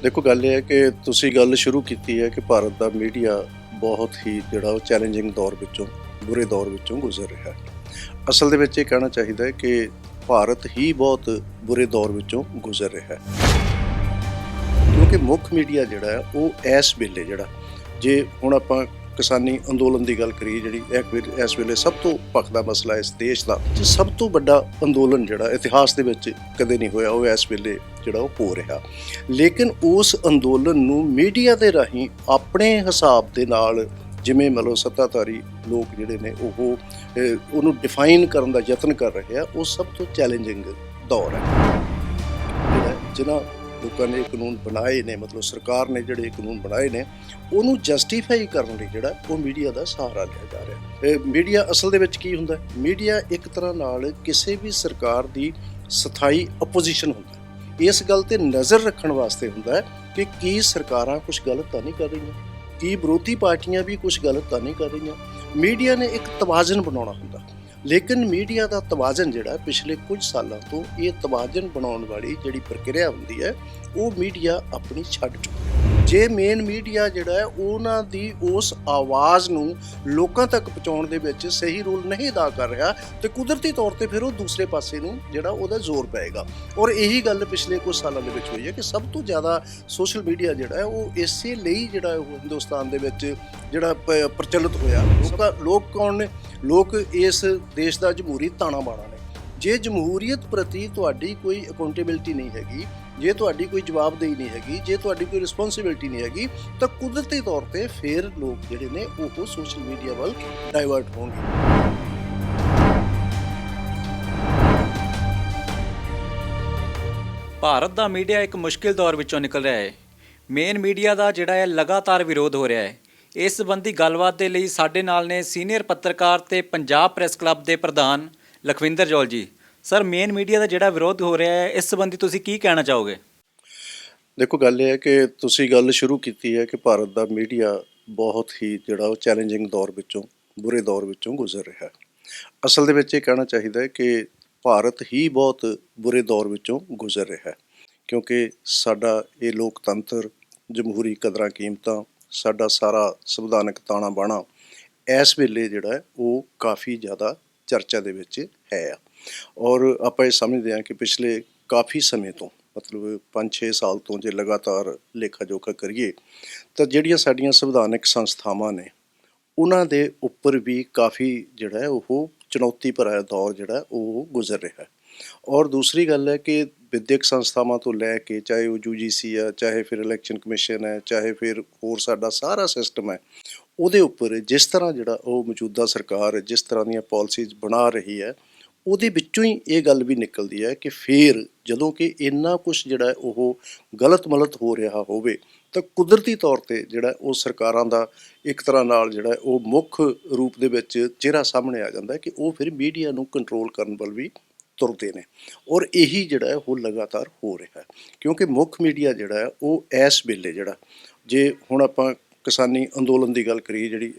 ਦੇਖੋ ਗੱਲ ਇਹ ਹੈ ਕਿ ਤੁਸੀਂ ਗੱਲ ਸ਼ੁਰੂ ਕੀਤੀ ਹੈ ਕਿ ਭਾਰਤ ਦਾ ਮੀਡੀਆ ਬਹੁਤ ਹੀ ਜਿਹੜਾ ਉਹ ਚੈਲੰਜਿੰਗ ਦੌਰ ਵਿੱਚੋਂ ਬੁਰੇ ਦੌਰ ਵਿੱਚੋਂ ਗੁਜ਼ਰ ਰਿਹਾ ਹੈ। ਅਸਲ ਦੇ ਵਿੱਚ ਇਹ ਕਹਿਣਾ ਚਾਹੀਦਾ ਹੈ ਕਿ ਭਾਰਤ ਹੀ ਬਹੁਤ ਬੁਰੇ ਦੌਰ ਵਿੱਚੋਂ ਗੁਜ਼ਰ ਰਿਹਾ ਹੈ, ਕਿਉਂਕਿ ਮੁੱਖ ਮੀਡੀਆ ਜਿਹੜਾ ਹੈ ਉਹ ਇਸ ਵੇਲੇ ਜਿਹੜਾ ਜੇ ਹੁਣ ਆਪਾਂ ਕਿਸਾਨੀ ਅੰਦੋਲਨ ਦੀ ਗੱਲ ਕਰੀਏ, ਜਿਹੜੀ ਇਸ ਵੇਲੇ ਸਭ ਤੋਂ ਭਖਦਾ ਮਸਲਾ ਇਸ ਦੇਸ਼ ਦਾ, ਸਭ ਤੋਂ ਵੱਡਾ ਅੰਦੋਲਨ ਜਿਹੜਾ ਇਤਿਹਾਸ ਦੇ ਵਿੱਚ ਕਦੇ ਨਹੀਂ ਹੋਇਆ, ਉਹ ਇਸ ਵੇਲੇ ਜਿਹੜਾ ਉਹ ਹੋ ਰਿਹਾ। ਲੇਕਿਨ ਉਸ ਅੰਦੋਲਨ ਨੂੰ ਮੀਡੀਆ ਦੇ ਰਾਹੀਂ ਆਪਣੇ ਹਿਸਾਬ ਦੇ ਨਾਲ ਜਿਵੇਂ ਮਤਲਬ ਸੱਤਾਧਾਰੀ ਲੋਕ ਜਿਹੜੇ ਨੇ ਉਹ ਉਹਨੂੰ ਡਿਫਾਈਨ ਕਰਨ ਦਾ ਯਤਨ ਕਰ ਰਹੇ ਆ, ਉਹ ਸਭ ਤੋਂ ਚੈਲੰਜਿੰਗ ਦੌਰ ਹੈ। ਜਿਨ੍ਹਾਂ ਲੋਕਾਂ ਨੇ ਕਾਨੂੰਨ ਬਣਾਏ ਨੇ, ਮਤਲਬ ਸਰਕਾਰ ਨੇ ਜਿਹੜੇ ਕਾਨੂੰਨ ਬਣਾਏ ਨੇ, ਉਹਨੂੰ ਜਸਟੀਫਾਈ ਕਰਨ ਲਈ ਜਿਹੜਾ ਉਹ ਮੀਡੀਆ ਦਾ ਸਹਾਰਾ ਲਿਆ ਜਾ ਰਿਹਾ। ਮੀਡੀਆ ਅਸਲ ਦੇ ਵਿੱਚ ਕੀ ਹੁੰਦਾ? ਮੀਡੀਆ ਇੱਕ ਤਰ੍ਹਾਂ ਨਾਲ ਕਿਸੇ ਵੀ ਸਰਕਾਰ ਦੀ ਸਥਾਈ ਆਪੋਜੀਸ਼ਨ ਹੁੰਦਾ। ਇਸ ਗੱਲ ਤੇ ਨਜ਼ਰ ਰੱਖਣ ਵਾਸਤੇ ਹੁੰਦਾ ਹੈ ਕਿ ਕੀ ਸਰਕਾਰਾਂ ਕੁਝ ਗਲਤ ਤਾਂ ਨਹੀਂ ਕਰ ਰਹੀਆਂ, ਕੀ ਵਿਰੋਧੀ ਪਾਰਟੀਆਂ ਵੀ ਕੁਝ ਗਲਤ ਤਾਂ ਨਹੀਂ ਕਰ ਰਹੀਆਂ। ਮੀਡੀਆ ਨੇ ਇੱਕ ਤਵਾਜ਼ਨ ਬਣਾਉਣਾ ਹੁੰਦਾ, ਲੇਕਿਨ ਮੀਡੀਆ ਦਾ ਤਵਾਜ਼ਨ ਜਿਹੜਾ ਪਿਛਲੇ ਕੁਝ ਸਾਲਾਂ ਤੋਂ ਇਹ ਤਵਾਜ਼ਨ ਬਣਾਉਣ ਵਾਲੀ ਜਿਹੜੀ ਪ੍ਰਕਿਰਿਆ ਹੁੰਦੀ ਹੈ ਉਹ ਮੀਡੀਆ ਆਪਣੀ ਛੱਡ ਚੁੱਕਾ। ਜੇ ਮੇਨ ਮੀਡੀਆ ਜਿਹੜਾ ਹੈ ਉਹਨਾਂ ਦੀ ਉਸ ਆਵਾਜ਼ ਨੂੰ ਲੋਕਾਂ ਤੱਕ ਪਹੁੰਚਾਉਣ ਦੇ ਵਿੱਚ ਸਹੀ ਰੋਲ ਨਹੀਂ ਅਦਾ ਕਰ ਰਿਹਾ ਤੇ ਕੁਦਰਤੀ ਤੌਰ ਤੇ ਫਿਰ ਉਹ ਦੂਸਰੇ ਪਾਸੇ ਨੂੰ ਜਿਹੜਾ ਉਹਦਾ ਜ਼ੋਰ ਪਏਗਾ। ਔਰ ਇਹੀ ਗੱਲ ਪਿਛਲੇ ਕੁਝ ਸਾਲਾਂ ਦੇ ਵਿੱਚ ਹੋਈ ਹੈ ਕਿ ਸਭ ਤੋਂ ਜ਼ਿਆਦਾ ਸੋਸ਼ਲ ਮੀਡੀਆ ਜਿਹੜਾ ਹੈ ਉਹ ਇਸੇ ਲਈ ਜਿਹੜਾ ਉਹ ਹਿੰਦੁਸਤਾਨ ਦੇ ਵਿੱਚ ਜਿਹੜਾ ਪ੍ਰਚਲਿਤ ਹੋਇਆ। ਲੋਕ ਕੌਣ ਨੇ? ਲੋਕ ਇਸ ਦੇਸ਼ ਦਾ ਜਮਹੂਰੀ ਤਾਣਾ ਬਾਣਾ ਨੇ। ਜੇ ਜਮਹੂਰੀਅਤ ਪ੍ਰਤੀ ਤੁਹਾਡੀ ਕੋਈ ਅਕਾਊਂਟੇਬਿਲਿਟੀ ਨਹੀਂ ਹੈਗੀ, ਜੇ ਤੁਹਾਡੀ ਕੋਈ ਜਵਾਬਦੇਹੀ ਨਹੀਂ ਹੈਗੀ, ਜੇ ਤੁਹਾਡੀ ਕੋਈ ਰਿਸਪੌਂਸਿਬਿਲਿਟੀ ਨਹੀਂ ਹੈਗੀ, ਤਾਂ ਕੁਦਰਤੀ ਤੌਰ ਤੇ ਫਿਰ ਲੋਕ ਜਿਹੜੇ ਨੇ ਉਹ ਸੋਸ਼ਲ ਮੀਡੀਆ ਵੱਲ ਡਾਇਵਰਟ ਹੋਣਗੇ। ਭਾਰਤ ਦਾ ਮੀਡੀਆ ਇੱਕ ਮੁਸ਼ਕਿਲ ਦੌਰ ਵਿੱਚੋਂ ਨਿਕਲ ਰਿਹਾ ਹੈ। ਮੇਨ ਮੀਡੀਆ ਦਾ ਜਿਹੜਾ ਹੈ ਲਗਾਤਾਰ ਵਿਰੋਧ ਹੋ ਰਿਹਾ ਹੈ। ਇਸ ਸੰਬੰਧੀ ਗੱਲਬਾਤ ਦੇ ਲਈ ਸਾਡੇ ਨਾਲ ਨੇ ਸੀਨੀਅਰ ਪੱਤਰਕਾਰ ਤੇ ਪੰਜਾਬ ਪ੍ਰੈਸ ਕਲੱਬ ਦੇ ਪ੍ਰਧਾਨ ਲਖਵਿੰਦਰ ਜੌਲ ਜੀ। ਸਰ, ਮੇਨ ਮੀਡੀਆ ਦਾ ਜਿਹੜਾ ਵਿਰੋਧ ਹੋ ਰਿਹਾ ਹੈ, ਇਸ ਸੰਬੰਧੀ ਤੁਸੀਂ ਕੀ ਕਹਿਣਾ ਚਾਹੋਗੇ? ਦੇਖੋ ਗੱਲ ਇਹ ਹੈ ਕਿ ਤੁਸੀਂ ਗੱਲ ਸ਼ੁਰੂ ਕੀਤੀ ਹੈ ਕਿ ਭਾਰਤ ਦਾ ਮੀਡੀਆ ਬਹੁਤ ਹੀ ਜਿਹੜਾ ਉਹ ਚੈਲੰਜਿੰਗ ਦੌਰ ਵਿੱਚੋਂ ਬੁਰੇ ਦੌਰ ਵਿੱਚੋਂ ਗੁਜ਼ਰ ਰਿਹਾ ਹੈ। ਅਸਲ ਦੇ ਵਿੱਚ ਇਹ ਕਹਿਣਾ ਚਾਹੀਦਾ ਹੈ ਕਿ ਭਾਰਤ ਹੀ ਬਹੁਤ ਬੁਰੇ ਦੌਰ ਵਿੱਚੋਂ ਗੁਜ਼ਰ ਰਿਹਾ ਹੈ, ਕਿਉਂਕਿ ਸਾਡਾ ਇਹ ਲੋਕਤੰਤਰ, ਜਮਹੂਰੀ ਕਦਰਾਂ ਕੀਮਤਾਂ, ਸਾਡਾ ਸਾਰਾ ਸੰਵਿਧਾਨਕ ਤਾਣਾ ਬਾਣਾ ਇਸ ਵੇਲੇ ਜਿਹੜਾ ਹੈ ਉਹ ਕਾਫੀ ਜ਼ਿਆਦਾ ਚਰਚਾ ਦੇ ਵਿੱਚ ਹੈ। ਔਰ ਆਪਾਂ ਇਹ ਸਮਝਦੇ ਹਾਂ ਕਿ ਪਿਛਲੇ ਕਾਫੀ ਸਮੇਂ ਤੋਂ, ਮਤਲਬ 5-6 ਸਾਲ ਤੋਂ ਜੇ ਲਗਾਤਾਰ ਲੇਖਾ ਜੋਖਾ ਕਰੀਏ ਤਾਂ ਜਿਹੜੀਆਂ ਸਾਡੀਆਂ ਸੰਵਿਧਾਨਕ ਸੰਸਥਾਵਾਂ ਨੇ ਉਹਨਾਂ ਦੇ ਉੱਪਰ ਵੀ ਕਾਫੀ ਜਿਹੜਾ ਹੈ ਉਹ ਚੁਣੌਤੀ ਭਰਿਆ ਦੌਰ ਜਿਹੜਾ ਉਹ ਗੁਜ਼ਰ ਰਿਹਾ ਹੈ। ਔਰ ਦੂਸਰੀ ਗੱਲ ਹੈ ਕਿ ਵਿਦਿਅਕ ਸੰਸਥਾਵਾਂ ਤੋਂ ਲੈ ਕੇ, ਚਾਹੇ ਉਹ UGC ਆ, ਚਾਹੇ ਫਿਰ ਇਲੈਕਸ਼ਨ ਕਮਿਸ਼ਨ ਹੈ, ਚਾਹੇ ਫਿਰ ਹੋਰ ਸਾਡਾ ਸਾਰਾ ਸਿਸਟਮ ਹੈ, ਉਹਦੇ ਉੱਪਰ ਜਿਸ ਤਰ੍ਹਾਂ ਜਿਹੜਾ ਉਹ ਮੌਜੂਦਾ ਸਰਕਾਰ ਜਿਸ ਤਰ੍ਹਾਂ ਦੀਆਂ ਪਾਲਿਸੀਜ਼ ਬਣਾ ਰਹੀ ਹੈ, ਉਹਦੇ ਵਿੱਚੋਂ ਹੀ ਇਹ ਗੱਲ ਵੀ ਨਿਕਲਦੀ ਹੈ ਕਿ ਫਿਰ ਜਦੋਂ ਕਿ ਇੰਨਾ ਕੁਛ ਜਿਹੜਾ ਉਹ ਗਲਤ ਮਲਤ ਹੋ ਰਿਹਾ ਹੋਵੇ ਤਾਂ ਕੁਦਰਤੀ ਤੌਰ ਤੇ ਜਿਹੜਾ ਉਹ ਸਰਕਾਰਾਂ ਦਾ ਇੱਕ ਤਰ੍ਹਾਂ ਨਾਲ ਜਿਹੜਾ ਉਹ ਮੁੱਖ ਰੂਪ ਦੇ ਵਿੱਚ ਚਿਹਰਾ ਸਾਹਮਣੇ ਆ ਜਾਂਦਾ ਕਿ ਉਹ ਫਿਰ ਮੀਡੀਆ ਨੂੰ ਕੰਟਰੋਲ ਕਰਨ ਵੱਲ ਵੀ ਤੁਰਦੇ ਨੇ। ਔਰ ਇਹੀ ਜਿਹੜਾ ਉਹ ਲਗਾਤਾਰ ਹੋ ਰਿਹਾ ਹੈ, ਕਿਉਂਕਿ ਮੁੱਖ ਮੀਡੀਆ ਜਿਹੜਾ ਉਹ ਇਸ ਵੇਲੇ ਜਿਹੜਾ ਜੇ ਹੁਣ ਆਪਾਂ ਕਿਸਾਨੀ ਅੰਦੋਲਨ ਦੀ ਗੱਲ ਕਰੀਏ, ਜਿਹੜੀ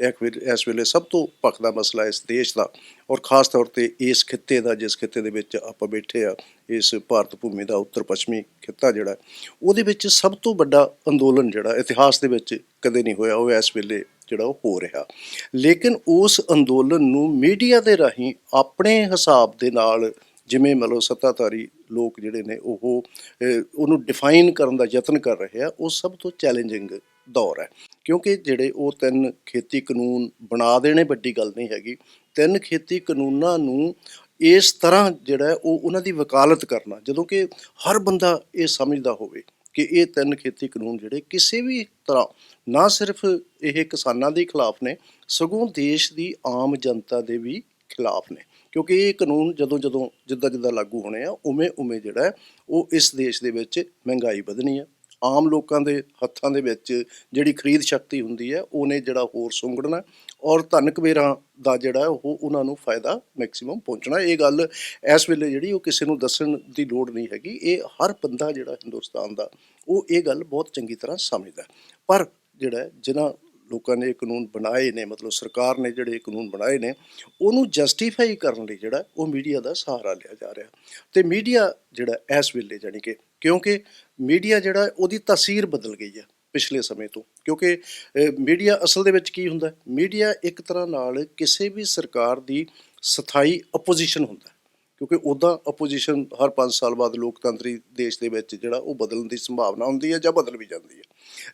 ਇਸ ਵੇਲੇ ਸਭ ਤੋਂ ਭਖਦਾ ਮਸਲਾ ਇਸ ਦੇਸ਼ ਦਾ, ਔਰ ਖ਼ਾਸ ਤੌਰ ਤੇ ਇਸ ਖਿੱਤੇ ਦਾ, ਜਿਸ ਖਿੱਤੇ ਦੇ ਵਿੱਚ ਆਪਾਂ ਬੈਠੇ ਆ, ਇਸ ਭਾਰਤ ਭੂਮੀ ਦਾ ਉੱਤਰ ਪੱਛਮੀ ਖਿੱਤਾ ਜਿਹੜਾ, ਉਹਦੇ ਵਿੱਚ ਸਭ ਤੋਂ ਵੱਡਾ ਅੰਦੋਲਨ ਜਿਹੜਾ ਇਤਿਹਾਸ ਦੇ ਵਿੱਚ ਕਦੇ ਨਹੀਂ ਹੋਇਆ, ਉਹ ਇਸ ਵੇਲੇ ਜਿਹੜਾ ਉਹ ਹੋ ਰਿਹਾ। ਲੇਕਿਨ ਉਸ ਅੰਦੋਲਨ ਨੂੰ ਮੀਡੀਆ ਦੇ ਰਾਹੀਂ ਆਪਣੇ ਹਿਸਾਬ ਦੇ ਨਾਲ ਜਿਵੇਂ ਮਤਲਬ ਸੱਤਾਧਾਰੀ ਲੋਕ ਜਿਹੜੇ ਨੇ ਉਹ ਉਹਨੂੰ ਡਿਫਾਈਨ ਕਰਨ ਦਾ ਯਤਨ ਕਰ ਰਹੇ ਆ, ਉਹ ਸਭ ਤੋਂ ਚੈਲੰਜਿੰਗ ਦੌਰ ਹੈ। ਕਿਉਂਕਿ ਜਿਹੜੇ ਉਹ 3 ਖੇਤੀ ਕਾਨੂੰਨ ਬਣਾ ਦੇਣੇ ਵੱਡੀ ਗੱਲ ਨਹੀਂ ਹੈਗੀ, 3 ਖੇਤੀ ਕਾਨੂੰਨਾਂ ਨੂੰ ਇਸ ਤਰ੍ਹਾਂ ਜਿਹੜਾ ਉਹ ਉਹਨਾਂ ਦੀ ਵਕਾਲਤ ਕਰਨਾ, ਜਦੋਂ ਕਿ ਹਰ ਬੰਦਾ ਇਹ ਸਮਝਦਾ ਹੋਵੇ ਕਿ ਇਹ 3 ਖੇਤੀ ਕਾਨੂੰਨ ਜਿਹੜੇ ਕਿਸੇ ਵੀ ਤਰ੍ਹਾਂ ਨਾ ਸਿਰਫ ਇਹ ਕਿਸਾਨਾਂ ਦੇ ਖਿਲਾਫ ਨੇ, ਸਗੋਂ ਦੇਸ਼ ਦੀ ਆਮ ਜਨਤਾ ਦੇ ਵੀ ਖਿਲਾਫ ਨੇ। ਕਿਉਂਕਿ ਇਹ ਕਾਨੂੰਨ ਜਿੱਦਾਂ ਲਾਗੂ ਹੋਣੇ ਆ, ਉਵੇਂ ਜਿਹੜਾ ਉਹ ਇਸ ਦੇਸ਼ ਦੇ ਵਿੱਚ ਮਹਿੰਗਾਈ ਵਧਣੀ ਹੈ, ਆਮ ਲੋਕਾਂ ਦੇ ਹੱਥਾਂ ਦੇ ਵਿੱਚ ਜਿਹੜੀ ਖਰੀਦ ਸ਼ਕਤੀ ਹੁੰਦੀ ਹੈ ਉਹਨੇ ਜਿਹੜਾ ਹੋਰ ਸੁੰਗੜਨਾ, ਔਰ ਧਨ ਕੁਬੇਰਾਂ ਦਾ ਜਿਹੜਾ ਉਹ ਉਹਨਾਂ ਨੂੰ ਫਾਇਦਾ ਮੈਕਸੀਮਮ ਪਹੁੰਚਣਾ। ਇਹ ਗੱਲ ਇਸ ਵੇਲੇ ਜਿਹੜੀ ਉਹ ਕਿਸੇ ਨੂੰ ਦੱਸਣ ਦੀ ਲੋੜ ਨਹੀਂ ਹੈਗੀ, ਇਹ ਹਰ ਬੰਦਾ ਜਿਹੜਾ ਹਿੰਦੁਸਤਾਨ ਦਾ ਉਹ ਇਹ ਗੱਲ ਬਹੁਤ ਚੰਗੀ ਤਰ੍ਹਾਂ ਸਮਝਦਾ। ਪਰ ਜਿਹੜਾ ਜਿਨ੍ਹਾਂ ਲੋਕਾਂ ਨੇ ਇਹ ਕਾਨੂੰਨ ਬਣਾਏ ਨੇ, ਮਤਲਬ ਸਰਕਾਰ ਨੇ ਜਿਹੜੇ ਕਾਨੂੰਨ ਬਣਾਏ ਨੇ, ਉਹਨੂੰ ਜਸਟੀਫਾਈ ਕਰਨ ਲਈ ਜਿਹੜਾ ਉਹ ਮੀਡੀਆ ਦਾ ਸਹਾਰਾ ਲਿਆ ਜਾ ਰਿਹਾ। ਤੇ ਮੀਡੀਆ ਜਿਹੜਾ ਇਸ ਵੇਲੇ ਜਾਣੀ ਕਿ ਕਿਉਂਕਿ ਮੀਡੀਆ ਜਿਹੜਾ ਉਹਦੀ ਤਾਸੀਰ ਬਦਲ ਗਈ ਹੈ ਪਿਛਲੇ ਸਮੇਂ ਤੋਂ, ਕਿਉਂਕਿ ਮੀਡੀਆ ਅਸਲ ਦੇ ਵਿੱਚ ਕੀ ਹੁੰਦਾ, ਮੀਡੀਆ ਇੱਕ ਤਰ੍ਹਾਂ ਨਾਲ ਕਿਸੇ ਵੀ ਸਰਕਾਰ ਦੀ ਸਥਾਈ ਆਪੋਜੀਸ਼ਨ ਹੁੰਦਾ, ਕਿਉਂਕਿ ਉੱਦਾਂ ਆਪੋਜੀਸ਼ਨ ਹਰ 5 ਸਾਲ ਬਾਅਦ ਲੋਕਤੰਤਰੀ ਦੇਸ਼ ਦੇ ਵਿੱਚ ਜਿਹੜਾ ਉਹ ਬਦਲਣ ਦੀ ਸੰਭਾਵਨਾ ਹੁੰਦੀ ਹੈ ਜਾਂ ਬਦਲ ਵੀ ਜਾਂਦੀ ਹੈ।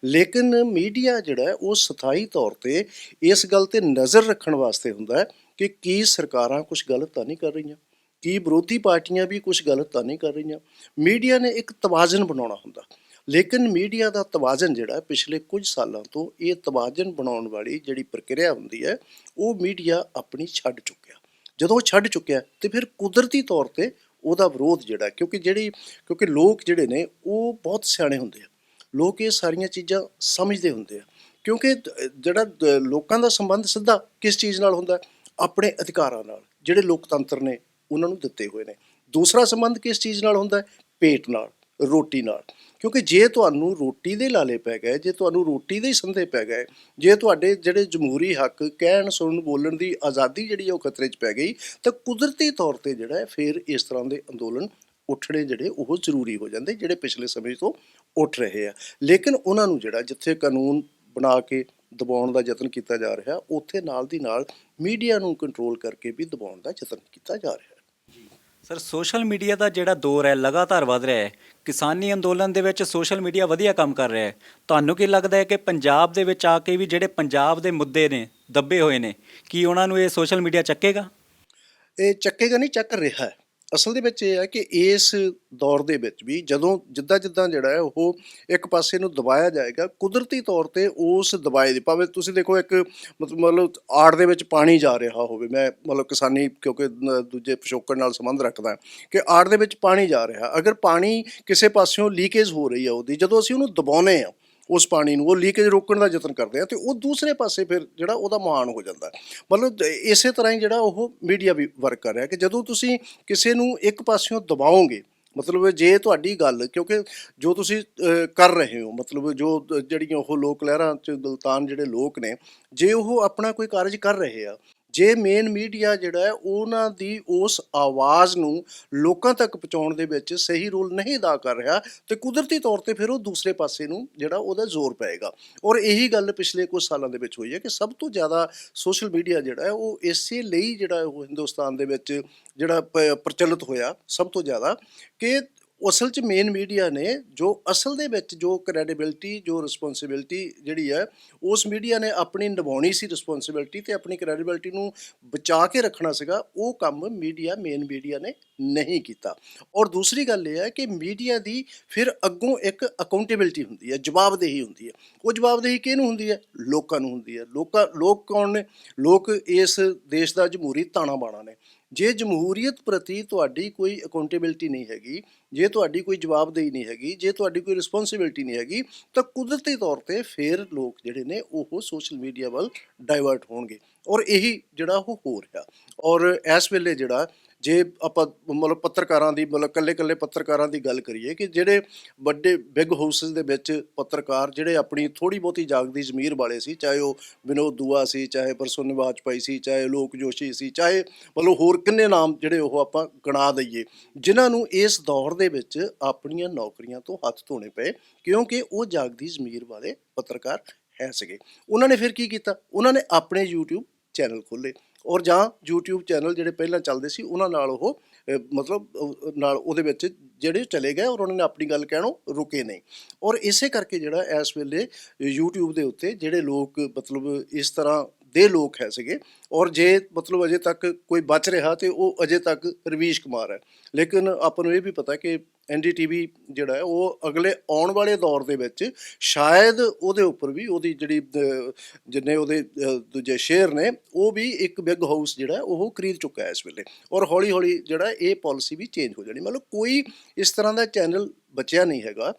ਲੇਕਿਨ ਮੀਡੀਆ ਜਿਹੜਾ ਹੈ ਉਹ ਸਥਾਈ ਤੌਰ ਤੇ ਇਸ ਗੱਲ ਤੇ ਨਜ਼ਰ ਰੱਖਣ ਵਾਸਤੇ ਹੁੰਦਾ ਹੈ ਕਿ ਕੀ ਸਰਕਾਰਾਂ ਕੁਝ ਗਲਤ ਤਾਂ ਨਹੀਂ ਕਰ ਰਹੀਆਂ, ਕੀ ਵਿਰੋਧੀ ਪਾਰਟੀਆਂ ਵੀ ਕੁਝ ਗਲਤ ਤਾਂ ਨਹੀਂ ਕਰ ਰਹੀਆਂ। ਮੀਡੀਆ ਨੇ ਇੱਕ ਤਵਾਜ਼ਨ ਬਣਾਉਣਾ ਹੁੰਦਾ, ਲੇਕਿਨ ਮੀਡੀਆ ਦਾ ਤਵਾਜ਼ਨ ਜਿਹੜਾ ਪਿਛਲੇ ਕੁਝ ਸਾਲਾਂ ਤੋਂ ਇਹ ਤਵਾਜ਼ਨ ਬਣਾਉਣ ਵਾਲੀ ਜਿਹੜੀ ਪ੍ਰਕਿਰਿਆ ਹੁੰਦੀ ਹੈ ਉਹ ਮੀਡੀਆ ਆਪਣੀ ਛੱਡ ਚੁੱਕਿਆ। ਜਦੋਂ ਉਹ ਛੱਡ ਚੁੱਕਿਆ ਤੇ ਫਿਰ ਕੁਦਰਤੀ ਤੌਰ ਤੇ ਉਹਦਾ ਵਿਰੋਧ ਜਿਹੜਾ, ਕਿਉਂਕਿ ਲੋਕ ਜਿਹੜੇ ਨੇ ਉਹ ਬਹੁਤ ਸਿਆਣੇ ਹੁੰਦੇ ਆ, ਲੋਕ ਇਹ ਸਾਰੀਆਂ ਚੀਜ਼ਾਂ ਸਮਝਦੇ ਹੁੰਦੇ ਆ, ਕਿਉਂਕਿ ਜਿਹੜਾ ਲੋਕਾਂ ਦਾ ਸੰਬੰਧ ਸਿੱਧਾ ਕਿਸ ਚੀਜ਼ ਨਾਲ ਹੁੰਦਾ, ਆਪਣੇ ਅਧਿਕਾਰਾਂ ਨਾਲ ਜਿਹੜੇ ਲੋਕਤੰਤਰ ਨੇ ਉਹਨਾਂ ਨੂੰ ਦਿੱਤੇ ਹੋਏ ਨੇ। ਦੂਸਰਾ ਸੰਬੰਧ ਕਿਸ ਚੀਜ਼ ਨਾਲ ਹੁੰਦਾ, ਪੇਟ ਨਾਲ, ਰੋਟੀ ਨਾਲ। ਕਿਉਂਕਿ ਜੇ ਤੁਹਾਨੂੰ ਰੋਟੀ ਦੇ ਲਾਲੇ ਪੈ ਗਏ, ਜੇ ਤੁਹਾਨੂੰ ਰੋਟੀ ਦੇ ਹੀ ਸੰਦੇ ਪੈ ਗਏ, ਜੇ ਤੁਹਾਡੇ ਜਿਹੜੇ ਜਮਹੂਰੀ ਹੱਕ ਕਹਿਣ ਸੁਣਨ ਬੋਲਣ ਦੀ ਆਜ਼ਾਦੀ ਜਿਹੜੀ ਉਹ ਖਤਰੇ 'ਚ ਪੈ ਗਈ, ਤਾਂ ਕੁਦਰਤੀ ਤੌਰ ਤੇ ਜਿਹੜਾ ਫਿਰ ਇਸ ਤਰ੍ਹਾਂ ਦੇ ਅੰਦੋਲਨ ਉੱਠਣੇ ਜਿਹੜੇ ਉਹ ਜ਼ਰੂਰੀ ਹੋ ਜਾਂਦੇ, ਜਿਹੜੇ ਪਿਛਲੇ ਸਮੇਂ ਤੋਂ ਉੱਠ ਰਹੇ ਆ। ਲੇਕਿਨ ਉਹਨਾਂ ਨੂੰ ਜਿਹੜਾ ਜਿੱਥੇ ਕਾਨੂੰਨ ਬਣਾ ਕੇ ਦਬਾਉਣ ਦਾ ਯਤਨ ਕੀਤਾ ਜਾ ਰਿਹਾ, ਉੱਥੇ ਨਾਲ ਦੀ ਨਾਲ ਮੀਡੀਆ ਨੂੰ ਕੰਟਰੋਲ ਕਰਕੇ ਵੀ ਦਬਾਉਣ ਦਾ ਯਤਨ ਕੀਤਾ ਜਾ ਰਿਹਾ। ਸਰ, ਸੋਸ਼ਲ ਮੀਡੀਆ ਦਾ ਜਿਹੜਾ ਦੌਰ ਹੈ ਲਗਾਤਾਰ ਵੱਧ ਰਿਹਾ ਹੈ। ਕਿਸਾਨੀ ਅੰਦੋਲਨ ਦੇ ਵਿੱਚ ਸੋਸ਼ਲ ਮੀਡੀਆ ਵਧੀਆ ਕੰਮ ਕਰ ਰਿਹਾ ਹੈ। ਤੁਹਾਨੂੰ ਕੀ ਲੱਗਦਾ ਹੈ ਕਿ ਪੰਜਾਬ ਦੇ ਵਿੱਚ ਆ ਕੇ ਵੀ ਜਿਹੜੇ ਪੰਜਾਬ ਦੇ ਮੁੱਦੇ ਨੇ ਦੱਬੇ ਹੋਏ ਨੇ, ਕੀ ਉਹਨਾਂ ਨੂੰ ਇਹ ਸੋਸ਼ਲ ਮੀਡੀਆ ਚੱਕੇਗਾ? ਇਹ ਚੱਕੇਗਾ ਨਹੀਂ, ਚੱਕ ਰਿਹਾ ਹੈ। ਅਸਲ ਦੇ ਵਿੱਚ ਇਹ ਹੈ ਕਿ ਇਸ ਦੌਰ ਦੇ ਵਿੱਚ ਵੀ ਜਦੋਂ ਜਿੱਦਾਂ ਜਿਹੜਾ ਹੈ ਉਹ ਇੱਕ ਪਾਸੇ ਨੂੰ ਦਬਾਇਆ ਜਾਏਗਾ, ਕੁਦਰਤੀ ਤੌਰ ਤੇ ਉਸ ਦਬਾਏ ਦੀ, ਭਾਵੇਂ ਤੁਸੀਂ ਦੇਖੋ ਇੱਕ ਮਤਲਬ ਆੜ ਦੇ ਵਿੱਚ ਪਾਣੀ ਜਾ ਰਿਹਾ ਹੋਵੇ, ਮੈਂ ਮਤਲਬ ਕਿਸਾਨੀ ਕਿਉਂਕਿ ਦੂਜੇ ਪਿਛੋਕੜ ਨਾਲ ਸੰਬੰਧ ਰੱਖਦਾ ਕਿ ਆੜ ਦੇ ਵਿੱਚ ਪਾਣੀ ਜਾ ਰਿਹਾ, ਅਗਰ ਪਾਣੀ ਕਿਸੇ ਪਾਸਿਓਂ ਲੀਕੇਜ ਹੋ ਰਹੀ ਹੈ ਉਹਦੀ, ਜਦੋਂ ਅਸੀਂ ਉਹਨੂੰ ਦਬਾਉਂਦੇ ਹਾਂ ਉਸ ਪਾਣੀ ਨੂੰ, ਉਹ ਲੀਕੇਜ ਰੋਕਣ ਦਾ ਯਤਨ ਕਰਦੇ ਆ, ਤੇ ਉਹ ਦੂਸਰੇ ਪਾਸੇ ਫਿਰ ਜਿਹੜਾ ਉਹਦਾ ਮੁਹਾਨ ਹੋ ਜਾਂਦਾ। ਮਤਲਬ ਇਸੇ ਤਰ੍ਹਾਂ ਹੀ ਜਿਹੜਾ ਉਹ ਮੀਡੀਆ ਵੀ ਵਰਕ ਕਰ ਰਿਹਾ ਕਿ ਜਦੋਂ ਤੁਸੀਂ ਕਿਸੇ ਨੂੰ ਇੱਕ ਪਾਸਿਓਂ ਦਬਾਓਗੇ, ਮਤਲਬ ਜੇ ਤੁਹਾਡੀ ਗੱਲ, ਕਿਉਂਕਿ ਜੋ ਤੁਸੀਂ ਕਰ ਰਹੇ ਹੋ, ਮਤਲਬ ਜੋ ਜਿਹੜੀਆਂ ਉਹ ਲੋਕ ਲਹਿਰਾਂ 'ਚ ਗਲਤਾਨ ਜਿਹੜੇ ਲੋਕ ਨੇ, ਜੇ ਉਹ ਆਪਣਾ ਕੋਈ ਕਾਰਜ ਕਰ ਰਹੇ ਆ, ਜੇ ਮੇਨ ਮੀਡੀਆ ਜਿਹੜਾ ਹੈ ਉਹਨਾਂ ਦੀ ਉਸ ਆਵਾਜ਼ ਨੂੰ ਲੋਕਾਂ ਤੱਕ ਪਹੁੰਚਾਉਣ ਦੇ ਵਿੱਚ ਸਹੀ ਰੋਲ ਨਹੀਂ ਅਦਾ ਕਰ ਰਿਹਾ, ਤੇ ਕੁਦਰਤੀ ਤੌਰ ਤੇ ਫਿਰ ਉਹ ਦੂਸਰੇ ਪਾਸੇ ਨੂੰ ਜਿਹੜਾ ਉਹਦਾ ਜ਼ੋਰ ਪਏਗਾ। ਔਰ ਇਹੀ ਗੱਲ ਪਿਛਲੇ ਕੁਝ ਸਾਲਾਂ ਦੇ ਵਿੱਚ ਹੋਈ ਹੈ ਕਿ ਸਭ ਤੋਂ ਜ਼ਿਆਦਾ ਸੋਸ਼ਲ ਮੀਡੀਆ ਜਿਹੜਾ ਹੈ ਉਹ ਇਸੇ ਲਈ ਜਿਹੜਾ ਉਹ ਹਿੰਦੁਸਤਾਨ ਦੇ ਵਿੱਚ ਜਿਹੜਾ ਪ੍ਰਚਲਿਤ ਹੋਇਆ ਸਭ ਤੋਂ ਜ਼ਿਆਦਾ, ਕਿ ਅਸਲ 'ਚ ਮੇਨ ਮੀਡੀਆ ਨੇ ਜੋ ਅਸਲ ਦੇ ਵਿੱਚ ਜੋ ਕ੍ਰੈਡੀਬਿਲਿਟੀ, ਜੋ ਰਿਸਪੌਂਸਿਬਿਲਿਟੀ ਜਿਹੜੀ ਹੈ ਉਸ ਮੀਡੀਆ ਨੇ ਆਪਣੀ ਨਿਭਾਉਣੀ ਸੀ ਰਿਸਪੌਂਸਿਬਿਲਿਟੀ, ਤੇ ਆਪਣੀ ਕ੍ਰੈਡੀਬਿਲਿਟੀ ਨੂੰ ਬਚਾ ਕੇ ਰੱਖਣਾ ਸੀਗਾ, ਉਹ ਕੰਮ ਮੇਨ ਮੀਡੀਆ ਨੇ ਨਹੀਂ ਕੀਤਾ। ਔਰ ਦੂਸਰੀ ਗੱਲ ਇਹ ਹੈ ਕਿ ਮੀਡੀਆ ਦੀ ਫਿਰ ਅੱਗੋਂ ਇੱਕ ਅਕਾਊਂਟੇਬਿਲਿਟੀ ਹੁੰਦੀ ਹੈ, ਜਵਾਬਦੇਹੀ ਹੁੰਦੀ ਹੈ। ਉਹ ਜਵਾਬਦੇਹੀ ਕਿਹਨੂੰ ਹੁੰਦੀ ਹੈ? ਲੋਕਾਂ ਨੂੰ ਹੁੰਦੀ ਹੈ। ਲੋਕ ਕੌਣ ਨੇ? ਲੋਕ ਇਸ ਦੇਸ਼ ਦਾ ਜਮਹੂਰੀ ਤਾਣਾ ਬਾਣਾ ਨੇ। ਜੇ ਜਮਹੂਰੀਅਤ ਪ੍ਰਤੀ ਤੁਹਾਡੀ ਕੋਈ ਅਕਾਊਂਟੇਬਿਲਿਟੀ ਨਹੀਂ ਹੈਗੀ, ਜੇ ਤੁਹਾਡੀ ਕੋਈ ਜਵਾਬਦੇਹੀ ਨਹੀਂ ਹੈਗੀ, ਜੇ ਤੁਹਾਡੀ ਕੋਈ ਰਿਸਪੌਂਸਿਬਿਲਿਟੀ ਨਹੀਂ ਹੈਗੀ, ਤਾਂ ਕੁਦਰਤੀ ਤੌਰ ਤੇ ਫਿਰ ਲੋਕ ਜਿਹੜੇ ਨੇ ਉਹ ਸੋਸ਼ਲ ਮੀਡੀਆ ਵੱਲ ਡਾਇਵਰਟ ਹੋਣਗੇ। ਔਰ ਇਹੀ ਜਿਹੜਾ ਉਹ ਹੋ ਰਿਹਾ। ਔਰ ਇਸ ਵੇਲੇ ਜਿਹੜਾ ਜੇ ਆਪਾਂ ਮਤਲਬ ਪੱਤਰਕਾਰਾਂ ਦੀ, ਮਤਲਬ ਇਕੱਲੇ ਪੱਤਰਕਾਰਾਂ ਦੀ ਗੱਲ ਕਰੀਏ ਕਿ ਜਿਹੜੇ ਵੱਡੇ ਬਿਗ ਹਾਊਸਿਸ ਦੇ ਵਿੱਚ ਪੱਤਰਕਾਰ ਜਿਹੜੇ ਆਪਣੀ ਥੋੜ੍ਹੀ ਬਹੁਤੀ ਜਾਗਦੀ ਜ਼ਮੀਰ ਵਾਲੇ ਸੀ, ਚਾਹੇ ਉਹ ਵਿਨੋਦ ਦੁਆ ਸੀ, ਚਾਹੇ ਪ੍ਰਸੰਨ ਵਾਜਪਾਈ ਸੀ, ਚਾਹੇ ਲੋਕ ਜੋਸ਼ੀ ਸੀ, ਚਾਹੇ ਮਤਲਬ ਹੋਰ ਕਿੰਨੇ ਨਾਮ ਜਿਹੜੇ ਉਹ ਆਪਾਂ ਗਿਣਾ ਦਈਏ, ਜਿਨ੍ਹਾਂ ਨੂੰ ਇਸ ਦੌਰ ਦੇ ਵਿੱਚ ਆਪਣੀਆਂ ਨੌਕਰੀਆਂ ਤੋਂ ਹੱਥ ਧੋਣੇ ਪਏ ਕਿਉਂਕਿ ਉਹ ਜਾਗਦੀ ਜ਼ਮੀਰ ਵਾਲੇ ਪੱਤਰਕਾਰ ਹੈ ਸੀਗੇ। ਉਹਨਾਂ ਨੇ ਫਿਰ ਕੀ ਕੀਤਾ? ਉਹਨਾਂ ਨੇ ਆਪਣੇ YouTube ਚੈਨਲ ਖੋਲ੍ਹੇ, ਔਰ ਜਾਂ YouTube ਚੈਨਲ ਜਿਹੜੇ ਪਹਿਲਾਂ ਚੱਲਦੇ ਸੀ ਉਹਨਾਂ ਨਾਲ ਉਹ ਨਾਲ ਉਹਦੇ ਵਿੱਚ ਜਿਹੜੇ ਚਲੇ ਗਏ, ਔਰ ਉਹਨਾਂ ਨੇ ਆਪਣੀ ਗੱਲ ਕਹਿਣੋਂ ਰੁਕੇ ਨਹੀਂ। ਔਰ ਇਸੇ ਕਰਕੇ ਜਿਹੜਾ ਇਸ ਵੇਲੇ YouTube ਦੇ ਉੱਤੇ ਜਿਹੜੇ ਲੋਕ ਮਤਲਬ ਇਸ ਤਰ੍ਹਾਂ ਦੇ ਲੋਕ ਹੈ ਸੀਗੇ, ਔਰ ਜੇ ਮਤਲਬ ਅਜੇ ਤੱਕ ਕੋਈ ਬਚ ਰਿਹਾ ਤੇ ਉਹ ਅਜੇ ਤੱਕ ਰਵੀਸ਼ ਕੁਮਾਰ ਹੈ। ਲੇਕਿਨ ਆਪਾਂ ਨੂੰ ਇਹ ਵੀ ਪਤਾ ਕਿ NDTV ਜਿਹੜਾ ਹੈ ਉਹ ਅਗਲੇ ਆਉਣ ਵਾਲੇ ਦੌਰ ਦੇ ਵਿੱਚ ਸ਼ਾਇਦ ਉਹਦੇ ਉੱਪਰ ਵੀ ਉਹਦੀ ਜਿਹੜੀ ਜਿੰਨੇ ਉਹਦੇ ਦੂਜੇ ਸ਼ੇਅਰ ਨੇ ਉਹ ਵੀ ਇੱਕ ਬਿਗ ਹਾਊਸ ਜਿਹੜਾ ਉਹ ਖਰੀਦ ਚੁੱਕਾ ਹੈ ਇਸ ਵੇਲੇ, ਔਰ ਹੌਲੀ ਹੌਲੀ ਜਿਹੜਾ ਇਹ ਪਾਲਿਸੀ ਵੀ ਚੇਂਜ ਹੋ ਜਾਣੀ। ਮਤਲਬ ਕੋਈ ਇਸ ਤਰ੍ਹਾਂ ਦਾ ਚੈਨਲ ਬਚਿਆ ਨਹੀਂ ਹੈਗਾ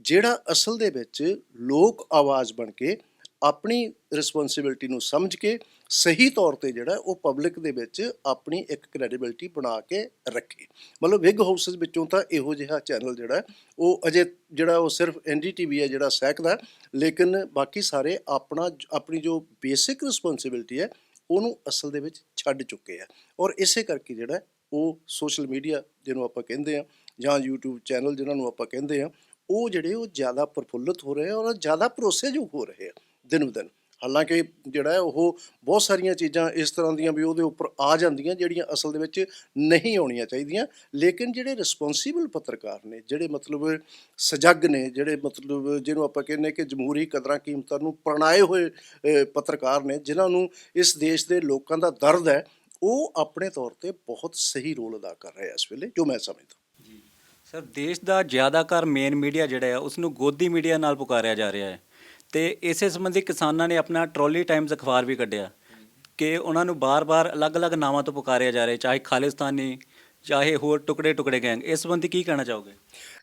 ਜਿਹੜਾ ਅਸਲ ਦੇ ਵਿੱਚ ਲੋਕ ਆਵਾਜ਼ ਬਣ ਕੇ ਆਪਣੀ ਰਿਸਪੌਂਸਿਬਿਲਿਟੀ ਨੂੰ ਸਮਝ ਕੇ ਸਹੀ ਤੌਰ ਤੇ ਜਿਹੜਾ ਉਹ ਪਬਲਿਕ ਦੇ ਵਿੱਚ ਆਪਣੀ ਇੱਕ ਕ੍ਰੈਡੀਬਿਲਿਟੀ ਬਣਾ ਕੇ ਰੱਖੇ। ਮਤਲਬ ਵਿਗ ਹਾਊਸਿਸ ਵਿੱਚੋਂ ਤਾਂ ਇਹੋ ਜਿਹਾ ਚੈਨਲ ਜਿਹੜਾ ਉਹ ਅਜੇ ਜਿਹੜਾ ਉਹ ਸਿਰਫ NDTV ਹੈ ਜਿਹੜਾ ਸਹਿਕਦਾ, ਲੇਕਿਨ ਬਾਕੀ ਸਾਰੇ ਆਪਣੀ ਜੋ ਬੇਸਿਕ ਰਿਸਪੌਂਸਿਬਿਲਟੀ ਹੈ ਉਹਨੂੰ ਅਸਲ ਦੇ ਵਿੱਚ ਛੱਡ ਚੁੱਕੇ ਆ। ਔਰ ਇਸੇ ਕਰਕੇ ਜਿਹੜਾ ਉਹ ਸੋਸ਼ਲ ਮੀਡੀਆ ਜਿਹਨੂੰ ਆਪਾਂ ਕਹਿੰਦੇ ਆ ਜਾਂ YouTube ਚੈਨਲ ਜਿਹਨਾਂ ਨੂੰ ਆਪਾਂ ਕਹਿੰਦੇ ਆ, ਉਹ ਜਿਹੜੇ ਉਹ ਜ਼ਿਆਦਾ ਪ੍ਰਫੁੱਲਤ ਹੋ ਰਹੇ ਆ ਔਰ ਜ਼ਿਆਦਾ ਭਰੋਸੇਯੋਗ ਹੋ ਰਹੇ ਆ ਦਿਨ ਬ ਦਿਨ। ਹਾਲਾਂਕਿ ਜਿਹੜਾ ਉਹ ਬਹੁਤ ਸਾਰੀਆਂ ਚੀਜ਼ਾਂ ਇਸ ਤਰ੍ਹਾਂ ਦੀਆਂ ਵੀ ਉਹਦੇ ਉੱਪਰ ਆ ਜਾਂਦੀਆਂ ਜਿਹੜੀਆਂ ਅਸਲ ਦੇ ਵਿੱਚ ਨਹੀਂ ਆਉਣੀਆਂ ਚਾਹੀਦੀਆਂ, ਲੇਕਿਨ ਜਿਹੜੇ ਰਿਸਪੌਂਸੀਬਲ ਪੱਤਰਕਾਰ ਨੇ, ਜਿਹੜੇ ਮਤਲਬ ਸਜਗ ਨੇ, ਜਿਹੜੇ ਮਤਲਬ ਜਿਹਨੂੰ ਆਪਾਂ ਕਹਿੰਦੇ ਕਿ ਜਮਹੂਰੀ ਕਦਰਾਂ ਕੀਮਤਾਂ ਨੂੰ ਪ੍ਰਣਾਏ ਹੋਏ ਪੱਤਰਕਾਰ ਨੇ, ਜਿਨ੍ਹਾਂ ਨੂੰ ਇਸ ਦੇਸ਼ ਦੇ ਲੋਕਾਂ ਦਾ ਦਰਦ ਹੈ, ਉਹ ਆਪਣੇ ਤੌਰ ਤੇ ਬਹੁਤ ਸਹੀ ਰੋਲ ਅਦਾ ਕਰ ਰਹੇ ਆ ਇਸ ਵੇਲੇ, ਜੋ ਮੈਂ ਸਮਝਦਾ। ਸਰ, ਦੇਸ਼ ਦਾ ਜ਼ਿਆਦਾਤਰ ਮੇਨ ਮੀਡੀਆ ਜਿਹੜਾ ਹੈ ਉਸ ਨੂੰ ਗੋਦੀ ਮੀਡੀਆ ਨਾਲ ਪੁਕਾਰਿਆ ਜਾ ਰਿਹਾ ਹੈ ਤੇ ਇਸੇ ਸੰਬੰਧੀ ਕਿਸਾਨਾਂ ਨੇ ਆਪਣਾ ਟਰੋਲੀ ਟਾਈਮਜ਼ ਅਖਬਾਰ ਵੀ ਕੱਢਿਆ ਕਿ ਉਹਨਾਂ ਨੂੰ ਬਾਰ-ਬਾਰ ਅਲੱਗ-ਅਲੱਗ ਨਾਵਾਂ ਤੋਂ ਪੁਕਾਰਿਆ ਜਾ ਰਿਹਾ, ਚਾਹੇ ਖਾਲਿਸਤਾਨੀ, ਚਾਹੇ ਹੋਰ ਟੁਕੜੇ ਗੈਂਗ। ਇਸ ਸੰਬੰਧੀ ਕੀ ਕਹਿਣਾ ਚਾਹੋਗੇ?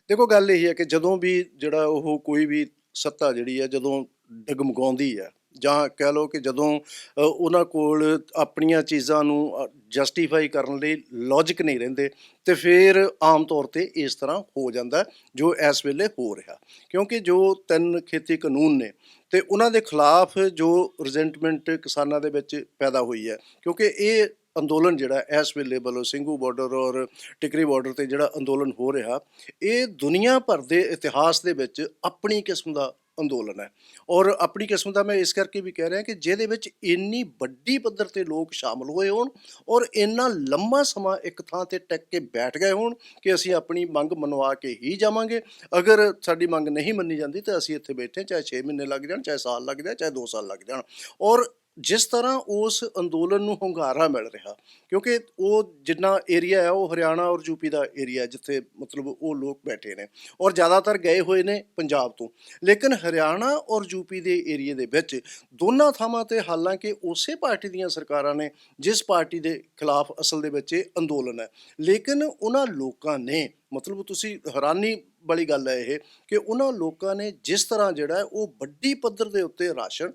ਦੇਖੋ, ਗੱਲ ਇਹ ਹੈ ਕਿ ਜਦੋਂ ਵੀ ਜਿਹੜਾ ਉਹ ਕੋਈ ਵੀ ਸੱਤਾ ਜਿਹੜੀ ਹੈ ਜਦੋਂ ਡਗਮਗਾਉਂਦੀ ਹੈ, ਜਾਂ ਕਹਿ ਲਓ ਕਿ ਜਦੋਂ ਉਹਨਾਂ ਕੋਲ ਆਪਣੀਆਂ ਚੀਜ਼ਾਂ ਨੂੰ ਜਸਟੀਫਾਈ ਕਰਨ ਲਈ ਲੌਜਿਕ ਨਹੀਂ ਰਹਿੰਦੇ, ਤੇ ਫਿਰ ਆਮ ਤੌਰ ਤੇ ਇਸ ਤਰ੍ਹਾਂ ਹੋ ਜਾਂਦਾ ਜੋ ਇਸ ਵੇਲੇ ਹੋ ਰਿਹਾ। ਕਿਉਂਕਿ ਜੋ 3 ਖੇਤੀ ਕਾਨੂੰਨ ਨੇ ਤੇ ਉਹਨਾਂ ਦੇ ਖਿਲਾਫ ਜੋ ਰਿਜ਼ੈਂਟਮੈਂਟ ਕਿਸਾਨਾਂ ਦੇ ਵਿੱਚ ਪੈਦਾ ਹੋਈ ਹੈ, ਕਿਉਂਕਿ ਇਹ ਅੰਦੋਲਨ ਜਿਹੜਾ ਇਸ ਵੇਲੇ ਵੱਲੋਂ ਸਿੰਘੂ ਬਾਰਡਰ ਔਰ ਟਿਕਰੀ ਬਾਰਡਰ ਤੇ ਜਿਹੜਾ ਅੰਦੋਲਨ ਹੋ ਰਿਹਾ, ਇਹ ਦੁਨੀਆ ਭਰ ਦੇ ਇਤਿਹਾਸ ਦੇ ਵਿੱਚ ਆਪਣੀ ਕਿਸਮ ਦਾ ਅੰਦੋਲਨ ਹੈ। ਔਰ ਆਪਣੀ ਕਿਸਮ ਦਾ ਮੈਂ ਇਸ ਕਰਕੇ ਵੀ ਕਹਿ ਰਿਹਾ ਕਿ ਜਿਹਦੇ ਵਿੱਚ ਇੰਨੀ ਵੱਡੀ ਪੱਧਰ ਤੇ ਲੋਕ ਸ਼ਾਮਲ ਹੋਏ ਹੋਣ ਔਰ ਇੰਨਾ ਲੰਮਾ ਸਮਾਂ ਇੱਕ ਥਾਂ ਤੇ ਟਿਕ ਕੇ ਬੈਠ ਗਏ ਹੋਣ ਕਿ ਅਸੀਂ ਆਪਣੀ ਮੰਗ ਮਨਵਾ ਕੇ ਹੀ ਜਾਵਾਂਗੇ, ਅਗਰ ਸਾਡੀ ਮੰਗ ਨਹੀਂ ਮੰਨੀ ਜਾਂਦੀ ਤਾਂ ਅਸੀਂ ਇੱਥੇ ਬੈਠੇ, ਚਾਹੇ 6 ਮਹੀਨੇ ਲੱਗ ਜਾਣ, ਚਾਹੇ ਸਾਲ ਲੱਗ ਜਾਣ, ਚਾਹੇ 2 ਸਾਲ ਲੱਗ ਜਾਣ। ਔਰ ਜਿਸ ਤਰ੍ਹਾਂ ਉਸ ਅੰਦੋਲਨ ਨੂੰ ਹੁੰਗਾਰਾ ਮਿਲ ਰਿਹਾ, ਕਿਉਂਕਿ ਉਹ ਜਿੰਨਾ ਏਰੀਆ ਹੈ ਉਹ ਹਰਿਆਣਾ ਔਰ ਯੂਪੀ ਦਾ ਏਰੀਆ ਜਿੱਥੇ ਮਤਲਬ ਉਹ ਲੋਕ ਬੈਠੇ ਨੇ, ਔਰ ਜ਼ਿਆਦਾਤਰ ਗਏ ਹੋਏ ਨੇ ਪੰਜਾਬ ਤੋਂ, ਲੇਕਿਨ ਹਰਿਆਣਾ ਔਰ ਯੂਪੀ ਦੇ ਏਰੀਏ ਦੇ ਵਿੱਚ ਦੋਨਾਂ ਥਾਵਾਂ ਤੇ ਹਾਲਾਂਕਿ ਉਸੇ ਪਾਰਟੀ ਦੀਆਂ ਸਰਕਾਰਾਂ ਨੇ ਜਿਸ ਪਾਰਟੀ ਦੇ ਖਿਲਾਫ ਅਸਲ ਦੇ ਵਿੱਚ ਇਹ ਅੰਦੋਲਨ ਹੈ, ਲੇਕਿਨ ਉਹਨਾਂ ਲੋਕਾਂ ਨੇ, ਮਤਲਬ ਤੁਸੀਂ ਹੈਰਾਨੀ ਵਾਲੀ ਗੱਲ ਹੈ ਇਹ ਕਿ ਉਹਨਾਂ ਲੋਕਾਂ ਨੇ ਜਿਸ ਤਰ੍ਹਾਂ ਜਿਹੜਾ ਉਹ ਵੱਡੀ ਪੱਧਰ ਦੇ ਉੱਤੇ ਰਾਸ਼ਨ,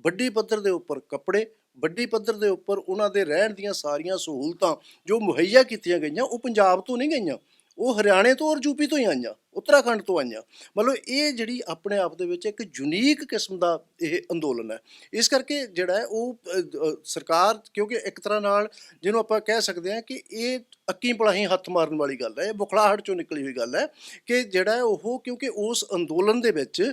ਵੱਡੀ ਪੱਧਰ ਦੇ ਉੱਪਰ ਕੱਪੜੇ, ਵੱਡੀ ਪੱਧਰ ਦੇ ਉੱਪਰ ਉਹਨਾਂ ਦੇ ਰਹਿਣ ਦੀਆਂ ਸਾਰੀਆਂ ਸਹੂਲਤਾਂ ਜੋ ਮੁਹੱਈਆ ਕੀਤੀਆਂ ਗਈਆਂ, ਉਹ ਪੰਜਾਬ ਤੋਂ ਨਹੀਂ ਗਈਆਂ, ਉਹ ਹਰਿਆਣੇ ਤੋਂ ਔਰ ਯੂਪੀ ਤੋਂ ਹੀ ਆਈਆਂ, ਉੱਤਰਾਖੰਡ ਤੋਂ ਆਈਆਂ। ਮਤਲਬ ਇਹ ਜਿਹੜੀ ਆਪਣੇ ਆਪ ਦੇ ਵਿੱਚ ਇੱਕ ਯੂਨੀਕ ਕਿਸਮ ਦਾ ਇਹ ਅੰਦੋਲਨ ਹੈ। ਇਸ ਕਰਕੇ ਜਿਹੜਾ ਹੈ ਉਹ ਸਰਕਾਰ, ਕਿਉਂਕਿ ਇੱਕ ਤਰ੍ਹਾਂ ਨਾਲ ਜਿਹਨੂੰ ਆਪਾਂ ਕਹਿ ਸਕਦੇ ਹਾਂ ਕਿ ਇਹ ਅੱਕੀ ਪਲਾਹੀ ਹੱਥ ਮਾਰਨ ਵਾਲੀ ਗੱਲ ਹੈ, ਇਹ ਬੁਖਲਾਹਟ ਚੋਂ ਨਿਕਲੀ ਹੋਈ ਗੱਲ ਹੈ ਕਿ ਜਿਹੜਾ ਉਹ, ਕਿਉਂਕਿ ਉਸ ਅੰਦੋਲਨ ਦੇ ਵਿੱਚ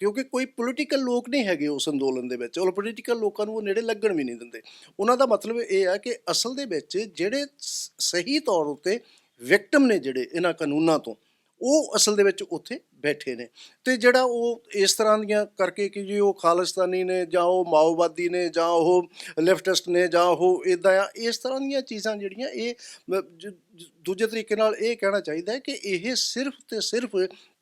ਕਿਉਂਕਿ ਕੋਈ ਪੋਲੀਟੀਕਲ ਲੋਕ ਨਹੀਂ ਹੈਗੇ ਉਸ ਅੰਦੋਲਨ ਦੇ ਵਿੱਚ, ਔਰ ਪੋਲੀਟੀਕਲ ਲੋਕਾਂ ਨੂੰ ਉਹ ਨੇੜੇ ਲੱਗਣ ਵੀ ਨਹੀਂ ਦਿੰਦੇ। ਉਹਨਾਂ ਦਾ ਮਤਲਬ ਇਹ ਹੈ ਕਿ ਅਸਲ ਦੇ ਵਿੱਚ ਜਿਹੜੇ ਸਹੀ ਤੌਰ ਉੱਤੇ ਵਿਕਟਮ ਨੇ ਜਿਹੜੇ ਇਹਨਾਂ ਕਾਨੂੰਨਾਂ ਤੋਂ, ਉਹ ਅਸਲ ਦੇ ਵਿੱਚ ਉੱਥੇ ਬੈਠੇ ਨੇ। ਤੇ ਜਿਹੜਾ ਉਹ ਇਸ ਤਰ੍ਹਾਂ ਦੀਆਂ ਕਰਕੇ ਕਿ ਜੀ ਉਹ ਖਾਲਿਸਤਾਨੀ ਨੇ ਜਾਂ ਉਹ ਮਾਓਵਾਦੀ ਨੇ ਜਾਂ ਉਹ ਲੈਫਟਿਸਟ ਨੇ ਜਾਂ ਉਹ ਇੱਦਾਂ ਆ, ਇਸ ਤਰ੍ਹਾਂ ਦੀਆਂ ਚੀਜ਼ਾਂ ਜਿਹੜੀਆਂ ਇਹ ਦੂਜੇ ਤਰੀਕੇ ਨਾਲ ਇਹ ਕਹਿਣਾ ਚਾਹੀਦਾ ਹੈ ਕਿ ਇਹ ਸਿਰਫ ਤੇ ਸਿਰਫ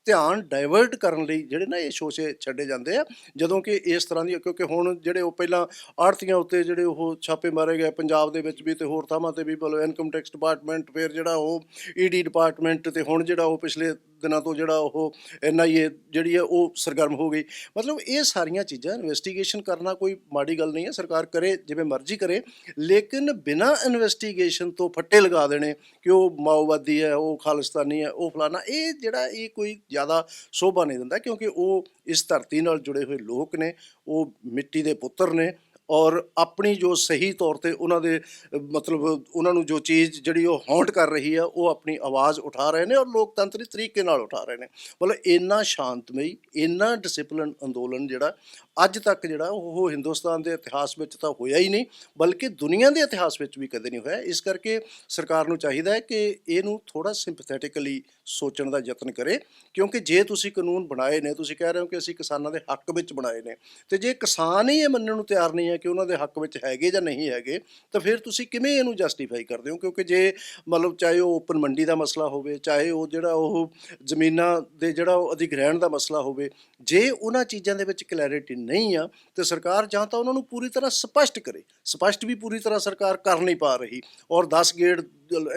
ਧਿਆਨ ਡਾਇਵਰਟ ਕਰਨ ਲਈ ਜਿਹੜੇ ਨਾ ਇਹ ਸ਼ੋਸ਼ੇ ਛੱਡੇ ਜਾਂਦੇ ਆ, ਜਦੋਂ ਕਿ ਇਸ ਤਰ੍ਹਾਂ ਦੀ, ਕਿਉਂਕਿ ਹੁਣ ਜਿਹੜੇ ਉਹ ਪਹਿਲਾਂ ਆੜ੍ਹਤੀਆਂ ਉੱਤੇ ਜਿਹੜੇ ਉਹ ਛਾਪੇ ਮਾਰੇ ਗਏ ਪੰਜਾਬ ਦੇ ਵਿੱਚ ਵੀ ਤੇ ਹੋਰ ਥਾਵਾਂ ਤੇ ਵੀ, ਮਤਲਬ ਇਨਕਮ ਟੈਕਸ ਡਿਪਾਰਟਮੈਂਟ, ਫਿਰ ਜਿਹੜਾ ਉਹ ED ਡਿਪਾਰਟਮੈਂਟ, ਤੇ ਹੁਣ ਜਿਹੜਾ ਉਹ ਪਿਛਲੇ ਦਿਨਾਂ ਤੋਂ ਜਿਹੜਾ ਉਹ NIA ਜਿਹੜੀ ਹੈ ਉਹ ਸਰਗਰਮ ਹੋ ਗਈ। ਮਤਲਬ ਇਹ ਸਾਰੀਆਂ ਚੀਜ਼ਾਂ ਇਨਵੈਸਟੀਗੇਸ਼ਨ ਕਰਨਾ ਕੋਈ ਮਾੜੀ ਗੱਲ ਨਹੀਂ ਹੈ, ਸਰਕਾਰ ਕਰੇ ਜਿਵੇਂ ਮਰਜ਼ੀ ਕਰੇ, ਲੇਕਿਨ ਬਿਨਾਂ ਇਨਵੈਸਟੀਗੇਸ਼ਨ ਤੋਂ ਫੱਟੇ ਲਗਾ ਦੇਣੇ ਕਿ ਉਹ ਮਾਓਵਾਦੀ ਹੈ, ਉਹ ਖਾਲਿਸਤਾਨੀ ਹੈ, ਉਹ ਫਲਾਣਾ, ਇਹ ਜਿਹੜਾ ਇਹ ਕੋਈ ਜ਼ਿਆਦਾ ਸ਼ੋਭਾ ਨਹੀਂ ਦਿੰਦਾ, ਕਿਉਂਕਿ ਉਹ ਇਸ ਧਰਤੀ ਨਾਲ ਜੁੜੇ ਹੋਏ ਲੋਕ ਨੇ, ਉਹ ਮਿੱਟੀ ਦੇ ਪੁੱਤਰ ਨੇ, ਔਰ ਆਪਣੀ ਜੋ ਸਹੀ ਤੌਰ ਤੇ ਉਹਨਾਂ ਦੇ ਮਤਲਬ ਉਹਨਾਂ ਨੂੰ ਜੋ ਚੀਜ਼ ਜਿਹੜੀ ਉਹ ਹੌਂਟ ਕਰ ਰਹੀ ਆ, ਉਹ ਆਪਣੀ ਆਵਾਜ਼ ਉਠਾ ਰਹੇ ਨੇ ਔਰ ਲੋਕਤੰਤਰੀ ਤਰੀਕੇ ਨਾਲ ਉਠਾ ਰਹੇ ਨੇ। ਮਤਲਬ ਇੰਨਾ ਸ਼ਾਂਤਮਈ, ਇੰਨਾ ਡਿਸਿਪਲਿਨ ਅੰਦੋਲਨ ਜਿਹੜਾ ਅੱਜ ਤੱਕ ਜਿਹੜਾ ਉਹ ਹਿੰਦੁਸਤਾਨ ਦੇ ਇਤਿਹਾਸ ਵਿੱਚ ਤਾਂ ਹੋਇਆ ਹੀ ਨਹੀਂ, ਬਲਕਿ ਦੁਨੀਆ ਦੇ ਇਤਿਹਾਸ ਵਿੱਚ ਵੀ ਕਦੇ ਨਹੀਂ ਹੋਇਆ। ਇਸ ਕਰਕੇ ਸਰਕਾਰ ਨੂੰ ਚਾਹੀਦਾ ਹੈ ਕਿ ਇਹਨੂੰ ਥੋੜ੍ਹਾ ਸਿੰਪਥੈਟਿਕਲੀ ਸੋਚਣ ਦਾ ਯਤਨ ਕਰੇ, ਕਿਉਂਕਿ ਜੇ ਤੁਸੀਂ ਕਾਨੂੰਨ ਬਣਾਏ ਨੇ, ਤੁਸੀਂ ਕਹਿ ਰਹੇ ਹੋ ਕਿ ਅਸੀਂ ਕਿਸਾਨਾਂ ਦੇ ਹੱਕ ਵਿੱਚ ਬਣਾਏ ਨੇ, ਤੇ ਜੇ ਕਿਸਾਨ ਹੀ ਇਹ ਮੰਨਣ ਨੂੰ ਤਿਆਰ ਨਹੀਂ ਹੈ ਕਿ ਉਹਨਾਂ ਦੇ ਹੱਕ ਵਿੱਚ ਹੈਗੇ ਜਾਂ ਨਹੀਂ ਹੈਗੇ, ਤਾਂ ਫਿਰ ਤੁਸੀਂ ਕਿਵੇਂ ਇਹਨੂੰ ਜਸਟੀਫਾਈ ਕਰਦੇ ਹੋ? ਕਿਉਂਕਿ ਜੇ ਮਤਲਬ ਚਾਹੇ ਉਹ ਓਪਨ ਮੰਡੀ ਦਾ ਮਸਲਾ ਹੋਵੇ, ਚਾਹੇ ਉਹ ਜਿਹੜਾ ਉਹ ਜ਼ਮੀਨਾਂ ਦੇ ਜਿਹੜਾ ਉਹ ਅਧਿਗ੍ਰਹਿਣ ਦਾ ਮਸਲਾ ਹੋਵੇ, ਜੇ ਉਹਨਾਂ ਚੀਜ਼ਾਂ ਦੇ ਵਿੱਚ ਕਲੈਰਿਟੀ ਨਹੀਂ ਆ ਤੇ ਸਰਕਾਰ ਜਾਂ ਤਾਂ ਉਹਨਾਂ ਨੂੰ ਪੂਰੀ ਤਰ੍ਹਾਂ ਸਪਸ਼ਟ ਕਰੇ, ਸਪਸ਼ਟ ਵੀ ਪੂਰੀ ਤਰ੍ਹਾਂ ਸਰਕਾਰ ਕਰ ਨਹੀਂ ਪਾ ਰਹੀ, ਔਰ 10 ਗੇੜ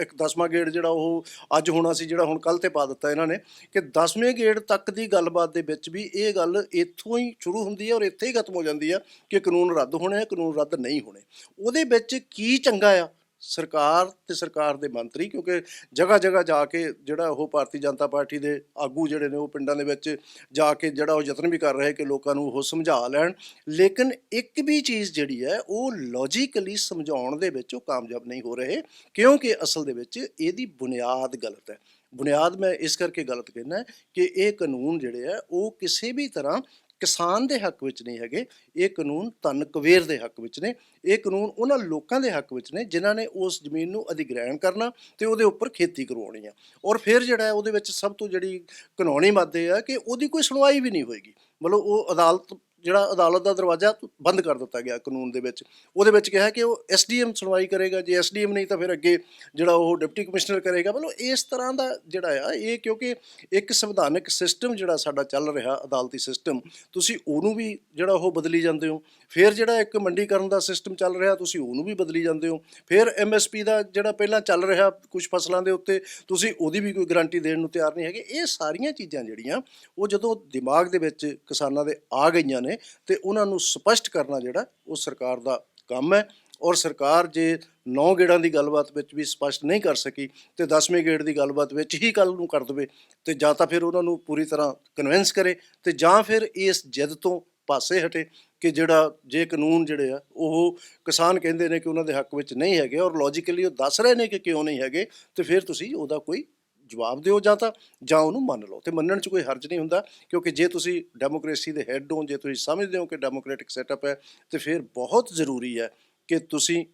ਇੱਕ 10ਵਾਂ ਗੇੜ ਜਿਹੜਾ ਉਹ ਅੱਜ ਹੋਣਾ ਸੀ, ਜਿਹੜਾ ਹੁਣ ਕੱਲ੍ਹ ਤੇ ਪਾ ਦਿੱਤਾ ਇਹਨਾਂ ਨੇ, ਕਿ 10ਵੇਂ ਗੇੜ ਤੱਕ ਦੀ ਗੱਲਬਾਤ ਦੇ ਵਿੱਚ ਵੀ ਇਹ ਗੱਲ ਇੱਥੋਂ ਹੀ ਸ਼ੁਰੂ ਹੁੰਦੀ ਹੈ ਔਰ ਇੱਥੇ ਹੀ ਖਤਮ ਹੋ ਜਾਂਦੀ ਆ ਕਿ ਕਾਨੂੰਨ ਰੱਦ ਹੋਣੇ ਆ, ਕਾਨੂੰਨ ਰੱਦ ਨਹੀਂ ਹੋਣੇ। ਉਹਦੇ ਵਿੱਚ ਕੀ ਚੰਗਾ ਆ ਸਰਕਾਰ ਤੇ ਸਰਕਾਰ ਦੇ ਮੰਤਰੀ, ਕਿਉਂਕਿ ਜਗ੍ਹਾ ਜਗ੍ਹਾ ਜਾ ਕੇ ਜਿਹੜਾ ਉਹ ਭਾਰਤੀ ਜਨਤਾ ਪਾਰਟੀ ਦੇ ਆਗੂ ਜਿਹੜੇ ਨੇ ਉਹ ਪਿੰਡਾਂ ਦੇ ਵਿੱਚ ਜਾ ਕੇ ਜਿਹੜਾ ਉਹ ਯਤਨ ਵੀ ਕਰ ਰਹੇ ਕਿ ਲੋਕਾਂ ਨੂੰ ਉਹ ਸਮਝਾ ਲੈਣ, ਲੇਕਿਨ ਇੱਕ ਵੀ ਚੀਜ਼ ਜਿਹੜੀ ਹੈ ਉਹ ਲੌਜੀਕਲੀ ਸਮਝਾਉਣ ਦੇ ਵਿੱਚ ਉਹ ਕਾਮਯਾਬ ਨਹੀਂ ਹੋ ਰਹੇ, ਕਿਉਂਕਿ ਅਸਲ ਦੇ ਵਿੱਚ ਇਹਦੀ ਬੁਨਿਆਦ ਗਲਤ ਹੈ। ਬੁਨਿਆਦ ਮੈਂ ਇਸ ਕਰਕੇ ਗਲਤ ਕਹਿੰਦਾ ਕਿ ਇਹ ਕਾਨੂੰਨ ਜਿਹੜੇ ਆ ਉਹ ਕਿਸੇ ਵੀ ਤਰ੍ਹਾਂ ਕਿਸਾਨ ਦੇ ਹੱਕ ਵਿੱਚ ਨਹੀਂ ਹੈਗੇ। ਇਹ ਕਾਨੂੰਨ ਧਨ ਕੁਬੇਰ ਦੇ ਹੱਕ ਵਿੱਚ ਨੇ। ਇਹ ਕਾਨੂੰਨ ਉਹਨਾਂ ਲੋਕਾਂ ਦੇ ਹੱਕ ਵਿੱਚ ਨੇ ਜਿਨ੍ਹਾਂ ਨੇ ਉਸ ਜ਼ਮੀਨ ਨੂੰ ਅਧਿਗ੍ਰਹਿਣ ਕਰਨਾ ਤੇ ਉਹਦੇ ਉੱਪਰ ਖੇਤੀ ਕਰਵਾਉਣੀ ਆ। ਔਰ ਫਿਰ ਜਿਹੜਾ ਹੈ ਉਹਦੇ ਵਿੱਚ ਸਭ ਤੋਂ ਜਿਹੜੀ ਕਾਨੂੰਨੀ ਮਾਦੇ ਆ ਕਿ ਉਹਦੀ ਕੋਈ ਸੁਣਵਾਈ ਵੀ ਨਹੀਂ ਹੋਏਗੀ, ਮਤਲਬ ਉਹ ਅਦਾਲਤ ਦਾ ਦਰਵਾਜ਼ਾ ਬੰਦ ਕਰ ਦਿੱਤਾ ਗਿਆ ਕਾਨੂੰਨ ਦੇ ਵਿੱਚ। ਉਹਦੇ ਵਿੱਚ ਕਿਹਾ ਕਿ ਉਹ ਐਸਡੀਐਮ ਸੁਣਵਾਈ ਕਰੇਗਾ, ਜੇ ਐਸਡੀਐਮ ਨਹੀਂ ਤਾਂ ਫਿਰ ਅੱਗੇ ਜਿਹੜਾ ਉਹ ਡਿਪਟੀ ਕਮਿਸ਼ਨਰ ਕਰੇਗਾ। ਮਤਲਬ ਇਸ ਤਰ੍ਹਾਂ ਦਾ ਜਿਹੜਾ ਆ ਇਹ, ਕਿਉਂਕਿ ਇੱਕ ਸੰਵਿਧਾਨਕ ਸਿਸਟਮ ਜਿਹੜਾ ਸਾਡਾ ਚੱਲ ਰਿਹਾ ਅਦਾਲਤੀ ਸਿਸਟਮ, ਤੁਸੀਂ ਉਹਨੂੰ ਵੀ ਜਿਹੜਾ ਉਹ ਬਦਲੀ ਜਾਂਦੇ ਹੋ। ਫਿਰ ਜਿਹੜਾ ਇੱਕ ਮੰਡੀਕਰਨ ਦਾ ਸਿਸਟਮ ਚੱਲ ਰਿਹਾ ਤੁਸੀਂ ਉਹਨੂੰ ਵੀ ਬਦਲੀ ਜਾਂਦੇ ਹੋ। ਫਿਰ ਐਮਐਸਪੀ ਦਾ ਜਿਹੜਾ ਪਹਿਲਾਂ ਚੱਲ ਰਿਹਾ ਕੁਝ ਫਸਲਾਂ ਦੇ ਉੱਤੇ, ਤੁਸੀਂ ਉਹਦੀ ਵੀ ਕੋਈ ਗਾਰੰਟੀ ਦੇਣ ਨੂੰ ਤਿਆਰ ਨਹੀਂ ਹੈਗੇ। ਇਹ ਸਾਰੀਆਂ ਚੀਜ਼ਾਂ ਜਿਹੜੀਆਂ ਉਹ ਜਦੋਂ ਦਿਮਾਗ ਦੇ ਵਿੱਚ ਕਿਸਾਨਾਂ ਦੇ ਆ ਗਈਆਂ ਨੇ ਤੇ ਉਹਨਾਂ ਨੂੰ ਸਪਸ਼ਟ ਕਰਨਾ ਜਿਹੜਾ ਉਹ ਸਰਕਾਰ ਦਾ ਕੰਮ ਹੈ। ਔਰ ਸਰਕਾਰ ਜੇ 9 ਗੇੜਾਂ ਦੀ ਗੱਲਬਾਤ ਵਿੱਚ ਵੀ ਸਪਸ਼ਟ ਨਹੀਂ ਕਰ ਸਕੀ ਤੇ 10ਵੇਂ ਗੇੜ ਦੀ ਗੱਲਬਾਤ ਵਿੱਚ ਹੀ ਕੱਲ੍ਹ ਨੂੰ ਕਰ ਦੇਵੇ, ਤੇ ਜਾਂ ਤਾਂ ਫਿਰ ਉਹਨਾਂ ਨੂੰ ਪੂਰੀ ਤਰ੍ਹਾਂ ਕਨਵਿੰਸ ਕਰੇ ਤੇ ਜਾਂ ਫਿਰ ਇਸ ਜਿੱਦ ਤੋਂ ਪਾਸੇ ਹਟੇ ਕਿ ਜਿਹੜਾ ਜੇ ਕਾਨੂੰਨ ਜਿਹੜੇ ਆ ਉਹ ਕਿਸਾਨ ਕਹਿੰਦੇ ਨੇ ਕਿ ਉਹਨਾਂ ਦੇ ਹੱਕ ਵਿੱਚ ਨਹੀਂ ਹੈਗੇ ਔਰ ਲੌਜੀਕਲੀ ਉਹ ਦੱਸ ਰਹੇ ਨੇ ਕਿ ਕਿਉਂ ਨਹੀਂ ਹੈਗੇ, ਤੇ ਫਿਰ ਤੁਸੀਂ ਉਹਦਾ ਕੋਈ ਜਵਾਬ ਦਿਓ ਜਾਂ ਉਹਨੂੰ ਮੰਨ ਲਓ। ਤੇ ਮੰਨਣ 'ਚ ਕੋਈ ਹਰਜ ਨਹੀਂ ਹੁੰਦਾ, ਕਿਉਂਕਿ ਜੇ ਤੁਸੀਂ ਡੈਮੋਕ੍ਰੇਸੀ ਦੇ ਹੈੱਡ ਹੋ, ਜੇ ਤੁਸੀਂ ਸਮਝਦੇ ਹੋ ਕਿ ਡੈਮੋਕ੍ਰੈਟਿਕ ਸੈਟਅਪ ਹੈ, ਤੇ ਫਿਰ ਬਹੁਤ ਜ਼ਰੂਰੀ ਹੈ ਕਿ ਤੁਸੀਂ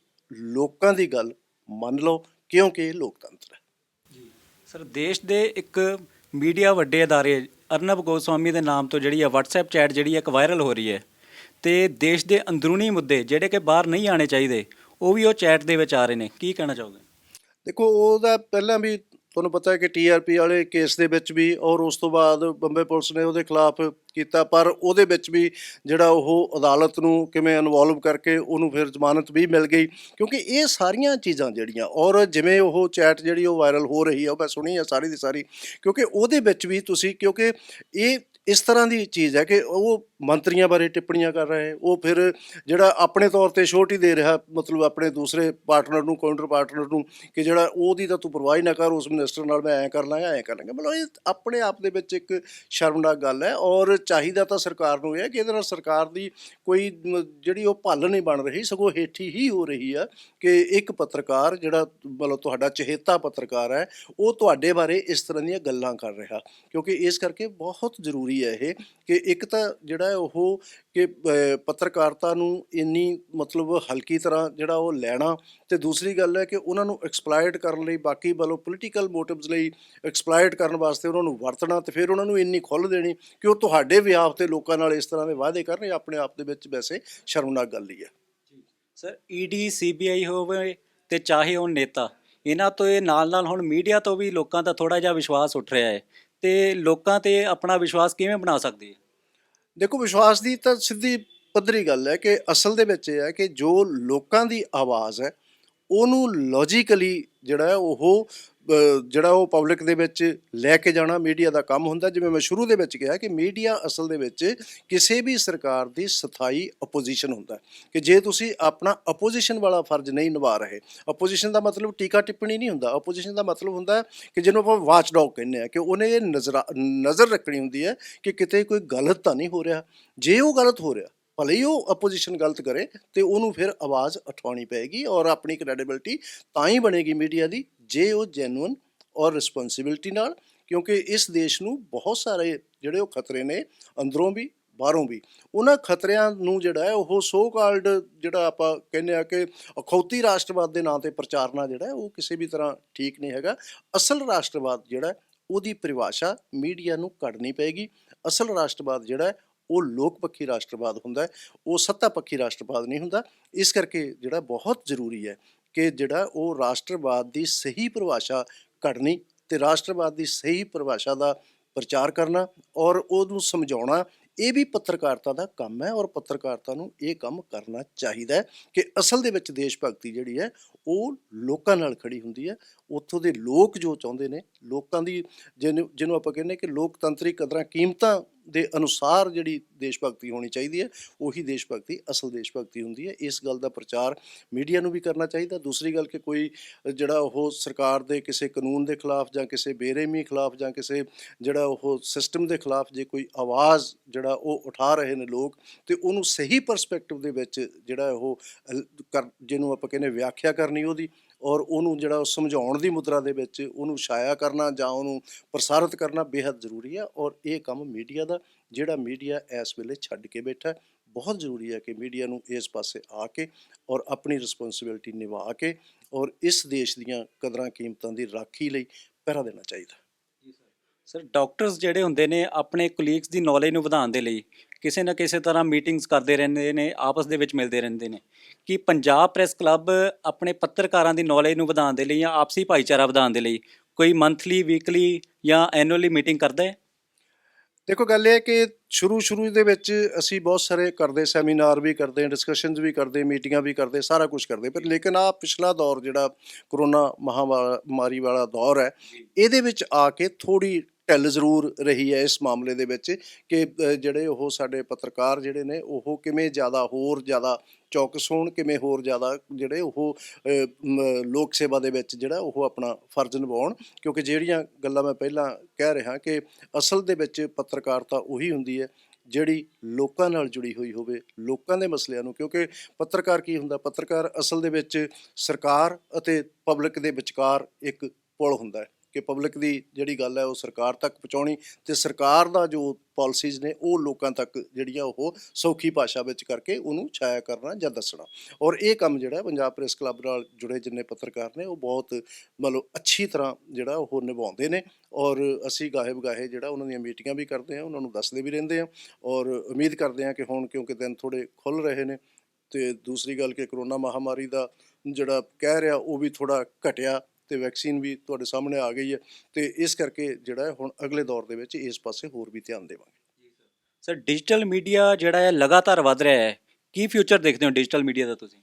ਲੋਕਾਂ ਦੀ ਗੱਲ ਮੰਨ ਲਓ, ਕਿਉਂਕਿ ਇਹ ਲੋਕਤੰਤਰ ਹੈ। ਜੀ ਸਰ, ਦੇਸ਼ ਦੇ ਇੱਕ ਮੀਡੀਆ ਵੱਡੇ ਅਦਾਰੇ ਅਰਨਬ ਗੋਸਵਾਮੀ ਦੇ ਨਾਮ ਤੋਂ ਜਿਹੜੀ ਹੈ WhatsApp ਚੈਟ ਜਿਹੜੀ ਇੱਕ ਵਾਇਰਲ ਹੋ ਰਹੀ ਹੈ, ਤੇ ਦੇਸ਼ ਦੇ ਅੰਦਰੂਨੀ ਮੁੱਦੇ ਜਿਹੜੇ ਕਿ ਬਾਹਰ ਨਹੀਂ ਆਉਣੇ ਚਾਹੀਦੇ ਉਹ ਵੀ ਉਹ ਚੈਟ ਦੇ ਵਿੱਚ ਆ ਰਹੇ ਨੇ। ਕੀ ਕਹਿਣਾ ਚਾਹੋਗੇ? ਦੇਖੋ, ਉਹਦਾ ਪਹਿਲਾਂ ਵੀ ਤੁਹਾਨੂੰ ਪਤਾ ਹੈ ਕਿ TRP ਵਾਲੇ ਕੇਸ ਦੇ ਵਿੱਚ ਵੀ ਔਰ ਉਸ ਤੋਂ ਬਾਅਦ ਬੰਬੇ ਪੁਲਿਸ ਨੇ ਉਹਦੇ ਖਿਲਾਫ ਕੀਤਾ, ਪਰ ਉਹਦੇ ਵਿੱਚ ਵੀ ਜਿਹੜਾ ਉਹ ਅਦਾਲਤ ਨੂੰ ਕਿਵੇਂ ਇਨਵੋਲਵ ਕਰਕੇ ਉਹਨੂੰ ਫਿਰ ਜ਼ਮਾਨਤ ਵੀ ਮਿਲ ਗਈ। ਕਿਉਂਕਿ ਇਹ ਸਾਰੀਆਂ ਚੀਜ਼ਾਂ ਜਿਹੜੀਆਂ, ਔਰ ਜਿਵੇਂ ਉਹ ਚੈਟ ਜਿਹੜੀ ਉਹ ਵਾਇਰਲ ਹੋ ਰਹੀ ਆ, ਉਹ ਮੈਂ ਸੁਣੀ ਆ ਸਾਰੀ ਦੀ ਸਾਰੀ, ਕਿਉਂਕਿ ਉਹਦੇ ਵਿੱਚ ਵੀ ਤੁਸੀਂ, ਕਿਉਂਕਿ ਇਹ ਇਸ ਤਰ੍ਹਾਂ ਦੀ ਚੀਜ਼ ਹੈ ਕਿ ਉਹ ਮੰਤਰੀਆਂ ਬਾਰੇ ਟਿੱਪਣੀਆਂ ਕਰ ਰਹੇ, ਉਹ ਫਿਰ ਜਿਹੜਾ ਆਪਣੇ ਤੌਰ ਤੇ ਛੋਟ ਹੀ ਦੇ ਰਿਹਾ, ਮਤਲਬ ਆਪਣੇ ਦੂਸਰੇ ਪਾਰਟਨਰ ਨੂੰ, ਕਾਊਂਟਰ ਪਾਰਟਨਰ ਨੂੰ, ਕਿ ਜਿਹੜਾ ਉਹਦੀ ਤਾਂ ਤੂੰ ਪਰਵਾਹ ਹੀ ਨਾ ਕਰ, ਉਸ ਮਿਨਿਸਟਰ ਨਾਲ ਮੈਂ ਐਂ ਕਰ ਲਾਂਗਾ। ਮਤਲਬ ਇਹ ਆਪਣੇ ਆਪ ਦੇ ਵਿੱਚ ਇੱਕ ਸ਼ਰਮਨਾਕ ਗੱਲ ਹੈ। ਔਰ ਚਾਹੀਦਾ ਤਾਂ ਸਰਕਾਰ ਨੂੰ ਇਹ ਹੈ ਕਿ ਇਹਦੇ ਨਾਲ ਸਰਕਾਰ ਦੀ ਕੋਈ ਜਿਹੜੀ ਉਹ ਭੱਲ ਨਹੀਂ ਬਣ ਰਹੀ, ਸਗੋਂ ਹੇਠੀ ਹੀ ਹੋ ਰਹੀ ਆ ਕਿ ਇੱਕ ਪੱਤਰਕਾਰ ਜਿਹੜਾ ਮਤਲਬ ਤੁਹਾਡਾ ਚਹੇਤਾ ਪੱਤਰਕਾਰ ਹੈ, ਉਹ ਤੁਹਾਡੇ ਬਾਰੇ ਇਸ ਤਰ੍ਹਾਂ ਦੀਆਂ ਗੱਲਾਂ ਕਰ ਰਿਹਾ। ਕਿਉਂਕਿ ਇਸ ਕਰਕੇ ਬਹੁਤ ਜ਼ਰੂਰੀ ਹੈ ਇਹ ਕਿ ਇੱਕ ਤਾਂ ਜਿਹੜਾ ਉਹ ਕਿ ਪੱਤਰਕਾਰਤਾ ਨੂੰ ਇੰਨੀ ਮਤਲਬ ਹਲਕੀ ਤਰ੍ਹਾਂ ਜਿਹੜਾ ਉਹ ਲੈਣਾ, ਤੇ ਦੂਸਰੀ ਗੱਲ ਹੈ ਕਿ ਉਹਨਾਂ ਨੂੰ ਐਕਸਪਲਾਇਟ ਕਰਨ ਲਈ, ਬਾਕੀ ਵੱਲੋਂ ਪੋਲੀਟੀਕਲ ਮੋਟਿਵਸ ਲਈ ਐਕਸਪਲਾਇਟ ਕਰਨ ਵਾਸਤੇ ਉਹਨਾਂ ਨੂੰ ਵਰਤਣਾ, ਤੇ ਫਿਰ ਉਹਨਾਂ ਨੂੰ ਇੰਨੀ ਖੁੱਲ੍ਹ ਦੇਣੀ ਕਿ ਉਹ ਤੁਹਾਡੇ ਵਿਆਪ ਤੇ ਲੋਕਾਂ ਨਾਲ ਇਸ ਤਰ੍ਹਾਂ ਦੇ ਵਾਅਦੇ ਕਰਨ। ਇਹ ਆਪਣੇ ਆਪ ਦੇ ਵਿੱਚ ਵੈਸੇ ਸ਼ਰਮਨਾਕ ਗੱਲ ਹੀ ਹੈ। ਸਰ, ED CBI ਹੋਵੇ ਤੇ ਚਾਹੇ ਉਹ ਨੇਤਾ, ਇਹਨਾਂ ਤੋਂ ਇਹ ਨਾਲ ਹੁਣ ਮੀਡੀਆ ਤੋਂ ਵੀ ਲੋਕਾਂ ਦਾ ਥੋੜ੍ਹਾ ਜਿਹਾ ਵਿਸ਼ਵਾਸ ਉੱਠ ਰਿਹਾ ਹੈ, ਤੇ ਲੋਕਾਂ ਤੇ ਆਪਣਾ ਵਿਸ਼ਵਾਸ ਕਿਵੇਂ ਬਣਾ ਸਕਦੀ ਹੈ? ਦੇਖੋ, ਵਿਸ਼ਵਾਸ ਦੀ ਤਾਂ ਸਿੱਧੀ ਪੱਧਰੀ ਗੱਲ ਹੈ ਕਿ ਅਸਲ ਦੇ ਵਿੱਚ ਇਹ ਹੈ ਕਿ ਜੋ ਲੋਕਾਂ ਦੀ ਆਵਾਜ਼ ਹੈ ਉਹਨੂੰ ਲੌਜੀਕਲੀ ਜਿਹੜਾ ਉਹ ਪਬਲਿਕ ਦੇ ਵਿੱਚ ਲੈ ਕੇ ਜਾਣਾ ਮੀਡੀਆ ਦਾ ਕੰਮ ਹੁੰਦਾ। ਜਿਵੇਂ ਮੈਂ ਸ਼ੁਰੂ ਦੇ ਵਿੱਚ ਕਿਹਾ ਕਿ ਮੀਡੀਆ ਅਸਲ ਦੇ ਵਿੱਚ ਕਿਸੇ ਵੀ ਸਰਕਾਰ ਦੀ ਸਥਾਈ ਅਪੋਜੀਸ਼ਨ ਹੁੰਦਾ ਕਿ ਜੇ ਤੁਸੀਂ ਆਪਣਾ ਅਪੋਜੀਸ਼ਨ ਵਾਲਾ ਫਰਜ਼ ਨਹੀਂ ਨਿਭਾ ਰਹੇ, ਅਪੋਜੀਸ਼ਨ ਦਾ ਮਤਲਬ ਟੀਕਾ ਟਿੱਪਣੀ ਨਹੀਂ ਹੁੰਦਾ, ਅਪੋਜੀਸ਼ਨ ਦਾ ਮਤਲਬ ਹੁੰਦਾ ਕਿ ਜਿਹਨੂੰ ਆਪਾਂ ਵਾਚ ਡੌਗ ਕਹਿੰਦੇ ਹਾਂ, ਕਿ ਉਹਨੇ ਇਹ ਨਜ਼ਰ ਰੱਖਣੀ ਹੁੰਦੀ ਹੈ ਕਿ ਕਿਤੇ ਕੋਈ ਗਲਤ ਤਾਂ ਨਹੀਂ ਹੋ ਰਿਹਾ। ਜੇ ਉਹ ਗਲਤ ਹੋ ਰਿਹਾ, ਭਲੇ ਹੀ ਉਹ ਅਪੋਜੀਸ਼ਨ ਗਲਤ ਕਰੇ, ਤੇ ਉਹਨੂੰ ਫਿਰ ਆਵਾਜ਼ ਉਠਾਉਣੀ ਪਏਗੀ ਔਰ ਆਪਣੀ ਕ੍ਰੈਡੀਬਿਲਿਟੀ ਤਾਂ ਹੀ ਬਣੇਗੀ ਮੀਡੀਆ ਦੀ ਜੇ ਉਹ ਜੈਨੂਅਨ ਔਰ ਰਿਸਪੌਂਸਿਬਿਲਿਟੀ ਨਾਲ, ਕਿਉਂਕਿ ਇਸ ਦੇਸ਼ ਨੂੰ ਬਹੁਤ ਸਾਰੇ ਜਿਹੜੇ ਉਹ ਖਤਰੇ ਨੇ, ਅੰਦਰੋਂ ਵੀ ਬਾਹਰੋਂ ਵੀ। ਉਹਨਾਂ ਖਤਰਿਆਂ ਨੂੰ ਜਿਹੜਾ ਹੈ ਉਹ ਸੋ ਕਾਲਡ ਜਿਹੜਾ ਆਪਾਂ ਕਹਿੰਦੇ ਆ ਕਿ ਅਖੌਤੀ ਰਾਸ਼ਟਰਵਾਦ ਦੇ ਨਾਂ 'ਤੇ ਪ੍ਰਚਾਰਨਾ ਜਿਹੜਾ ਉਹ ਕਿਸੇ ਵੀ ਤਰ੍ਹਾਂ ਠੀਕ ਨਹੀਂ ਹੈਗਾ। ਅਸਲ ਰਾਸ਼ਟਰਵਾਦ ਜਿਹੜਾ ਉਹਦੀ ਪਰਿਭਾਸ਼ਾ ਮੀਡੀਆ ਨੂੰ ਕੱਢਣੀ ਪਏਗੀ। ਅਸਲ ਰਾਸ਼ਟਰਵਾਦ ਜਿਹੜਾ ਉਹ ਲੋਕ ਪੱਖੀ ਰਾਸ਼ਟਰਵਾਦ ਹੁੰਦਾ ਹੈ, ਉਹ ਸੱਤਾ ਪੱਖੀ ਰਾਸ਼ਟਰਵਾਦ ਨਹੀਂ ਹੁੰਦਾ। ਇਸ ਕਰਕੇ ਜਿਹੜਾ ਬਹੁਤ ਜ਼ਰੂਰੀ ਹੈ ਕਿ ਜਿਹੜਾ ਉਹ ਰਾਸ਼ਟਰਵਾਦ ਦੀ ਸਹੀ ਪਰਿਭਾਸ਼ਾ ਕੱਢਣੀ ਤੇ ਰਾਸ਼ਟਰਵਾਦ ਦੀ ਸਹੀ ਪਰਿਭਾਸ਼ਾ ਦਾ ਪ੍ਰਚਾਰ ਕਰਨਾ ਔਰ ਉਹਨੂੰ ਸਮਝਾਉਣਾ, ਇਹ ਵੀ ਪੱਤਰਕਾਰਤਾ ਦਾ ਕੰਮ ਹੈ। ਔਰ ਪੱਤਰਕਾਰਤਾ ਨੂੰ ਇਹ ਕੰਮ ਕਰਨਾ ਚਾਹੀਦਾ ਹੈ ਕਿ ਅਸਲ ਦੇ ਵਿੱਚ ਦੇਸ਼ ਭਗਤੀ ਜਿਹੜੀ ਹੈ ਉਹ ਲੋਕਾਂ ਨਾਲ ਖੜੀ ਹੁੰਦੀ ਹੈ। ਉੱਥੋਂ ਦੇ ਲੋਕ ਜੋ ਚਾਹੁੰਦੇ ਨੇ, ਲੋਕਾਂ ਦੀ ਜਿਹਨੂੰ ਆਪਾਂ ਕਹਿੰਦੇ ਕਿ ਲੋਕਤੰਤਰੀ ਕਦਰਾਂ ਕੀਮਤਾਂ ਦੇ ਅਨੁਸਾਰ ਜਿਹੜੀ ਦੇਸ਼ ਭਗਤੀ ਹੋਣੀ ਚਾਹੀਦੀ ਹੈ, ਉਹੀ ਦੇਸ਼ ਭਗਤੀ ਅਸਲ ਦੇਸ਼ ਭਗਤੀ ਹੁੰਦੀ ਹੈ। ਇਸ ਗੱਲ ਦਾ ਪ੍ਰਚਾਰ ਮੀਡੀਆ ਨੂੰ ਵੀ ਕਰਨਾ ਚਾਹੀਦਾ। ਦੂਸਰੀ ਗੱਲ ਕਿ ਕੋਈ ਜਿਹੜਾ ਉਹ ਸਰਕਾਰ ਦੇ ਕਿਸੇ ਕਾਨੂੰਨ ਦੇ ਖਿਲਾਫ ਜਾਂ ਕਿਸੇ ਬੇਰਹਿਮੀ ਖਿਲਾਫ ਜਾਂ ਕਿਸੇ ਜਿਹੜਾ ਉਹ ਸਿਸਟਮ ਦੇ ਖਿਲਾਫ ਜੇ ਕੋਈ ਆਵਾਜ਼ ਜਿਹੜਾ ਉਹ ਉਠਾ ਰਹੇ ਨੇ ਲੋਕ, ਤੇ ਉਹਨੂੰ ਸਹੀ ਪਰਸਪੈਕਟਿਵ ਦੇ ਵਿੱਚ ਜਿਹੜਾ ਉਹ ਜਿਹਨੂੰ ਆਪਾਂ ਕਹਿੰਦੇ ਵਿਆਖਿਆ ਕਰਨੀ ਉਹਦੀ, ਔਰ ਉਹਨੂੰ ਜਿਹੜਾ ਉਹ ਸਮਝਾਉਣ ਦੀ ਮੁਦਰਾ ਦੇ ਵਿੱਚ ਉਹਨੂੰ ਛਾਇਆ ਕਰਨਾ ਜਾਂ ਉਹਨੂੰ ਪ੍ਰਸਾਰਿਤ ਕਰਨਾ ਬੇਹੱਦ ਜ਼ਰੂਰੀ ਹੈ। ਔਰ ਇਹ ਕੰਮ ਮੀਡੀਆ ਦਾ, ਜਿਹੜਾ ਮੀਡੀਆ ਇਸ ਵੇਲੇ ਛੱਡ ਕੇ ਬੈਠਾ, ਬਹੁਤ ਜ਼ਰੂਰੀ ਹੈ ਕਿ ਮੀਡੀਆ ਨੂੰ ਇਸ ਪਾਸੇ ਆ ਕੇ ਔਰ ਆਪਣੀ ਰਿਸਪੌਂਸਿਬਿਲਟੀ ਨਿਭਾ ਕੇ ਔਰ ਇਸ ਦੇਸ਼ ਦੀਆਂ ਕਦਰਾਂ ਕੀਮਤਾਂ ਦੀ ਰਾਖੀ ਲਈ ਪਹਿਰਾ ਦੇਣਾ ਚਾਹੀਦਾ। ਸਰ, ਡਾਕਟਰਸ ਜਿਹੜੇ ਹੁੰਦੇ ਨੇ ਆਪਣੇ ਕੋਲੀਗਸ ਦੀ ਨੌਲੇਜ ਨੂੰ ਵਧਾਉਣ ਦੇ ਲਈ ਕਿਸੇ ਨਾ ਕਿਸੇ ਤਰ੍ਹਾਂ ਮੀਟਿੰਗਸ ਕਰਦੇ ਰਹਿੰਦੇ ਨੇ, ਆਪਸ ਦੇ ਵਿੱਚ ਮਿਲਦੇ ਰਹਿੰਦੇ ਨੇ। ਕਿ ਪੰਜਾਬ ਪ੍ਰੈਸ ਕਲੱਬ ਆਪਣੇ ਪੱਤਰਕਾਰਾਂ ਦੀ ਨੌਲੇਜ ਨੂੰ ਵਧਾਉਣ ਦੇ ਲਈ ਜਾਂ ਆਪਸੀ ਭਾਈਚਾਰਾ ਵਧਾਉਣ ਦੇ ਲਈ ਕੋਈ ਮੰਥਲੀ, ਵੀਕਲੀ ਜਾਂ ਐਨੂਅਲੀ ਮੀਟਿੰਗ ਕਰਦਾ ਹੈ? ਦੇਖੋ, ਗੱਲ ਇਹ ਹੈ ਕਿ ਸ਼ੁਰੂ ਦੇ ਵਿੱਚ ਅਸੀਂ ਬਹੁਤ ਸਾਰੇ ਕਰਦੇ, ਸੈਮੀਨਾਰ ਵੀ ਕਰਦੇ, ਡਿਸਕਸ਼ਨਸ ਵੀ ਕਰਦੇ, ਮੀਟਿੰਗਾਂ ਵੀ ਕਰਦੇ, ਸਾਰਾ ਕੁਝ ਕਰਦੇ, ਪਰ ਲੇਕਿਨ ਆਹ ਪਿਛਲਾ ਦੌਰ ਜਿਹੜਾ ਕਰੋਨਾ ਮਹਾਮਾਰੀ ਵਾਲਾ ਦੌਰ ਹੈ, ਇਹਦੇ ਵਿੱਚ ਆ ਕੇ ਥੋੜ੍ਹੀ ਢਿੱਲ ਜ਼ਰੂਰ ਰਹੀ ਹੈ ਇਸ ਮਾਮਲੇ ਦੇ ਵਿੱਚ ਕਿ ਜਿਹੜੇ ਉਹ ਸਾਡੇ ਪੱਤਰਕਾਰ ਜਿਹੜੇ ਨੇ ਉਹ ਕਿਵੇਂ ਹੋਰ ਜ਼ਿਆਦਾ ਚੌਕਸ ਹੋਣ, ਕਿਵੇਂ ਹੋਰ ਜ਼ਿਆਦਾ ਜਿਹੜੇ ਉਹ ਲੋਕ ਸੇਵਾ ਦੇ ਵਿੱਚ ਜਿਹੜਾ ਉਹ ਆਪਣਾ ਫਰਜ਼ ਨਿਭਾਉਣ। ਕਿਉਂਕਿ ਜਿਹੜੀਆਂ ਗੱਲਾਂ ਮੈਂ ਪਹਿਲਾਂ ਕਹਿ ਰਿਹਾ ਕਿ ਅਸਲ ਦੇ ਵਿੱਚ ਪੱਤਰਕਾਰਤਾ ਉਹੀ ਹੁੰਦੀ ਹੈ ਜਿਹੜੀ ਲੋਕਾਂ ਨਾਲ ਜੁੜੀ ਹੋਈ ਹੋਵੇ, ਲੋਕਾਂ ਦੇ ਮਸਲਿਆਂ ਨੂੰ। ਕਿਉਂਕਿ ਪੱਤਰਕਾਰ ਕੀ ਹੁੰਦਾ? ਪੱਤਰਕਾਰ ਅਸਲ ਦੇ ਵਿੱਚ ਸਰਕਾਰ ਅਤੇ ਪਬਲਿਕ ਦੇ ਵਿਚਕਾਰ ਇੱਕ ਪੁਲ ਹੁੰਦਾ ਹੈ ਕਿ ਪਬਲਿਕ ਦੀ ਜਿਹੜੀ ਗੱਲ ਹੈ ਉਹ ਸਰਕਾਰ ਤੱਕ ਪਹੁੰਚਾਉਣੀ, ਅਤੇ ਸਰਕਾਰ ਦਾ ਜੋ ਪਾਲਿਸੀਜ਼ ਨੇ ਉਹ ਲੋਕਾਂ ਤੱਕ ਜਿਹੜੀਆਂ ਉਹ ਸੌਖੀ ਭਾਸ਼ਾ ਵਿੱਚ ਕਰਕੇ ਉਹਨੂੰ ਛਾਇਆ ਕਰਨਾ ਜਾਂ ਦੱਸਣਾ। ਔਰ ਇਹ ਕੰਮ ਜਿਹੜਾ ਪੰਜਾਬ ਪ੍ਰੈਸ ਕਲੱਬ ਨਾਲ ਜੁੜੇ ਜਿੰਨੇ ਪੱਤਰਕਾਰ ਨੇ ਉਹ ਬਹੁਤ ਮਤਲਬ ਅੱਛੀ ਤਰ੍ਹਾਂ ਜਿਹੜਾ ਉਹ ਨਿਭਾਉਂਦੇ ਨੇ। ਔਰ ਅਸੀਂ ਗਾਹੇ ਬਗਾਹੇ ਜਿਹੜਾ ਉਹਨਾਂ ਦੀਆਂ ਮੀਟਿੰਗਾਂ ਵੀ ਕਰਦੇ ਹਾਂ, ਉਹਨਾਂ ਨੂੰ ਦੱਸਦੇ ਵੀ ਰਹਿੰਦੇ ਹਾਂ, ਔਰ ਉਮੀਦ ਕਰਦੇ ਹਾਂ ਕਿ ਹੁਣ ਕਿਉਂਕਿ ਦਿਨ ਥੋੜ੍ਹੇ ਖੁੱਲ੍ਹ ਰਹੇ ਨੇ, ਅਤੇ ਦੂਸਰੀ ਗੱਲ ਕਿ ਕਰੋਨਾ ਮਹਾਮਾਰੀ ਦਾ ਜਿਹੜਾ ਕਹਿ ਰਿਹਾ ਉਹ ਵੀ ਥੋੜ੍ਹਾ ਘਟਿਆ ਅਤੇ ਵੈਕਸੀਨ ਵੀ ਤੁਹਾਡੇ ਸਾਹਮਣੇ ਆ ਗਈ ਹੈ, ਅਤੇ ਇਸ ਕਰਕੇ ਜਿਹੜਾ ਹੁਣ ਅਗਲੇ ਦੌਰ ਦੇ ਵਿੱਚ ਇਸ ਪਾਸੇ ਹੋਰ ਵੀ ਧਿਆਨ ਦੇਵਾਂਗੇ। ਸਰ, ਡਿਜੀਟਲ ਮੀਡੀਆ ਜਿਹੜਾ ਹੈ ਲਗਾਤਾਰ ਵੱਧ ਰਿਹਾ ਹੈ, ਕੀ ਫਿਊਚਰ ਦੇਖਦੇ ਹੋ ਡਿਜੀਟਲ ਮੀਡੀਆ ਦਾ ਤੁਸੀਂ?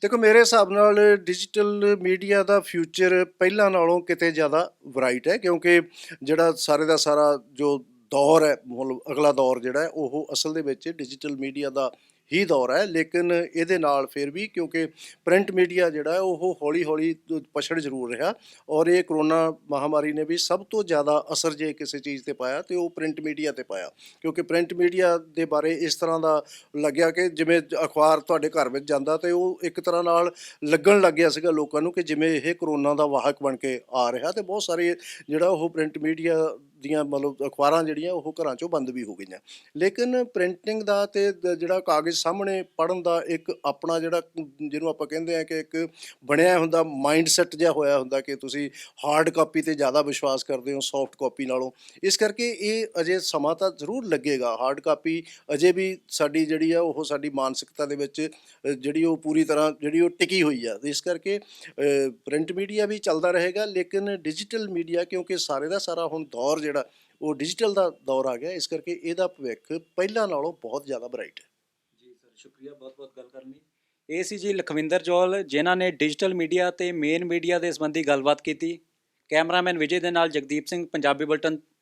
ਦੇਖੋ, ਮੇਰੇ ਹਿਸਾਬ ਨਾਲ ਡਿਜੀਟਲ ਮੀਡੀਆ ਦਾ ਫਿਊਚਰ ਪਹਿਲਾਂ ਨਾਲੋਂ ਕਿਤੇ ਜ਼ਿਆਦਾ ਬਰਾਈਟ ਹੈ, ਕਿਉਂਕਿ ਜਿਹੜਾ ਸਾਰੇ ਦਾ ਸਾਰਾ ਜੋ ਦੌਰ ਹੈ, ਮਤਲਬ ਅਗਲਾ ਦੌਰ ਜਿਹੜਾ ਹੈ ਉਹ ਅਸਲ ਦੇ ਵਿੱਚ ਡਿਜੀਟਲ ਮੀਡੀਆ ਦਾ ਹੀ ਦੌਰ ਹੈ। ਲੇਕਿਨ ਇਹਦੇ ਨਾਲ ਫਿਰ ਵੀ ਕਿਉਂਕਿ ਪ੍ਰਿੰਟ ਮੀਡੀਆ ਜਿਹੜਾ ਉਹ ਹੌਲੀ ਹੌਲੀ ਪਛੜ ਜ਼ਰੂਰ ਰਿਹਾ, ਔਰ ਇਹ ਕਰੋਨਾ ਮਹਾਮਾਰੀ ਨੇ ਵੀ ਸਭ ਤੋਂ ਜ਼ਿਆਦਾ ਅਸਰ ਜੇ ਕਿਸੇ ਚੀਜ਼ 'ਤੇ ਪਾਇਆ ਤੇ ਉਹ ਪ੍ਰਿੰਟ ਮੀਡੀਆ 'ਤੇ ਪਾਇਆ। ਕਿਉਂਕਿ ਪ੍ਰਿੰਟ ਮੀਡੀਆ ਦੇ ਬਾਰੇ ਇਸ ਤਰ੍ਹਾਂ ਦਾ ਲੱਗਿਆ ਕਿ ਜਿਵੇਂ ਅਖਬਾਰ ਤੁਹਾਡੇ ਘਰ ਵਿੱਚ ਜਾਂਦਾ ਤੇ ਉਹ ਇੱਕ ਤਰ੍ਹਾਂ ਨਾਲ ਲੱਗਣ ਲੱਗ ਗਿਆ ਸੀਗਾ ਲੋਕਾਂ ਨੂੰ ਕਿ ਜਿਵੇਂ ਇਹ ਕਰੋਨਾ ਦਾ ਵਾਹਕ ਬਣ ਕੇ ਆ ਰਿਹਾ, ਤੇ ਬਹੁਤ ਸਾਰੇ ਜਿਹੜਾ ਉਹ ਪ੍ਰਿੰਟ ਮੀਡੀਆ ਦੀਆਂ ਮਤਲਬ ਅਖਬਾਰਾਂ ਜਿਹੜੀਆਂ ਉਹ ਘਰਾਂ 'ਚੋਂ ਬੰਦ ਵੀ ਹੋ ਗਈਆਂ। ਲੇਕਿਨ ਪ੍ਰਿੰਟਿੰਗ ਦਾ ਅਤੇ ਜਿਹੜਾ ਕਾਗਜ਼ ਸਾਹਮਣੇ ਪੜ੍ਹਨ ਦਾ ਇੱਕ ਆਪਣਾ ਜਿਹੜਾ ਜਿਹਨੂੰ ਆਪਾਂ ਕਹਿੰਦੇ ਹਾਂ ਕਿ ਇੱਕ ਬਣਿਆ ਹੁੰਦਾ ਮਾਈਂਡ ਸੈੱਟ ਜਿਹਾ ਹੋਇਆ ਹੁੰਦਾ ਕਿ ਤੁਸੀਂ ਹਾਰਡ ਕਾਪੀ 'ਤੇ ਜ਼ਿਆਦਾ ਵਿਸ਼ਵਾਸ ਕਰਦੇ ਹੋ ਸੌਫਟ ਕਾਪੀ ਨਾਲੋਂ। ਇਸ ਕਰਕੇ ਇਹ ਅਜੇ ਸਮਾਂ ਤਾਂ ਜ਼ਰੂਰ ਲੱਗੇਗਾ। ਹਾਰਡ ਕਾਪੀ ਅਜੇ ਵੀ ਸਾਡੀ ਜਿਹੜੀ ਆ ਉਹ ਸਾਡੀ ਮਾਨਸਿਕਤਾ ਦੇ ਵਿੱਚ ਜਿਹੜੀ ਉਹ ਪੂਰੀ ਤਰ੍ਹਾਂ ਜਿਹੜੀ ਉਹ ਟਿਕੀ ਹੋਈ ਆ। ਇਸ ਕਰਕੇ ਪ੍ਰਿੰਟ ਮੀਡੀਆ ਵੀ ਚੱਲਦਾ ਰਹੇਗਾ, ਲੇਕਿਨ ਡਿਜੀਟਲ ਮੀਡੀਆ ਕਿਉਂਕਿ ਸਾਰੇ ਦਾ ਸਾਰਾ ਹੁਣ ਦੌਰ ਜਿਹੜਾ ਉਹ ਡਿਜੀਟਲ ਦਾ ਦੌਰ ਆ ਗਿਆ, ਇਸ ਕਰਕੇ ਇਹਦਾ ਭਵਿੱਖ ਪਹਿਲਾਂ ਨਾਲੋਂ ਬਹੁਤ ਜ਼ਿਆਦਾ ਬਰਾਈਟ ਹੈ। ਜੀ ਸਰ, ਸ਼ੁਕਰੀਆ ਬਹੁਤ ਬਹੁਤ ਗੱਲ ਕਰਨ ਲਈ। ਇਹ ਸੀ ਜੀ ਲਖਵਿੰਦਰ ਜੌਲ, ਜਿਨ੍ਹਾਂ ਨੇ ਡਿਜੀਟਲ ਮੀਡੀਆ ਤੇ ਮੇਨ ਮੀਡੀਆ ਦੇ ਸੰਬੰਧੀ ਗੱਲਬਾਤ ਕੀਤੀ। ਕੈਮਰਾਮੈਨ ਵਿਜੇ ਦੇ ਨਾਲ ਜਗਦੀਪ ਸਿੰਘ, ਪੰਜਾਬੀ ਬੁਲਟਨ।